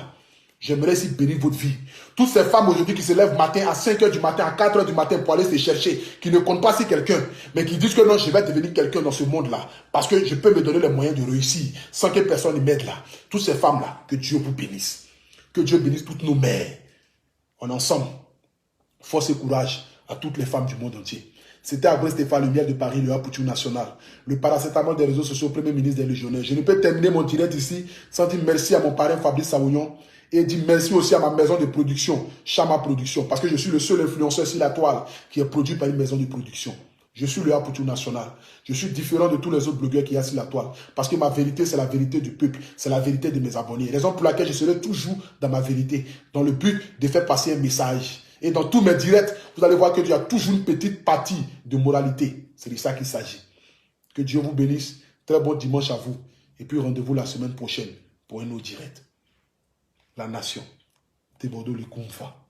J'aimerais aussi bénir votre vie. Toutes ces femmes aujourd'hui qui se lèvent matin à 5 h du matin, à 4 h du matin pour aller se chercher, qui ne comptent pas sur quelqu'un, mais qui disent que non, je vais devenir quelqu'un dans ce monde-là, parce que je peux me donner les moyens de réussir sans que personne ne m'aide là. Toutes ces femmes-là, que Dieu vous bénisse. Que Dieu bénisse toutes nos mères. En ensemble, force et courage à toutes les femmes du monde entier. C'était Abré Stéphane, le miel de Paris, le Apoutou national, le paracétamol des réseaux sociaux, premier ministre des Légionnaires. Je ne peux terminer mon direct ici sans dire merci à mon parrain Fabrice Saouillon et dire merci aussi à ma maison de production, Chama Production, parce que je suis le seul influenceur sur la toile qui est produit par une maison de production. Je suis le Apoutou national. Je suis différent de tous les autres blogueurs qui y a sur la toile. Parce que ma vérité, c'est la vérité du peuple. C'est la vérité de mes abonnés. Raison pour laquelle je serai toujours dans ma vérité. Dans le but de faire passer un message. Et dans tous mes directs, vous allez voir qu'il y a toujours une petite partie de moralité. C'est de ça qu'il s'agit. Que Dieu vous bénisse. Très bon dimanche à vous. Et puis rendez-vous la semaine prochaine pour un autre direct. La nation. Tebodo le Kumfa.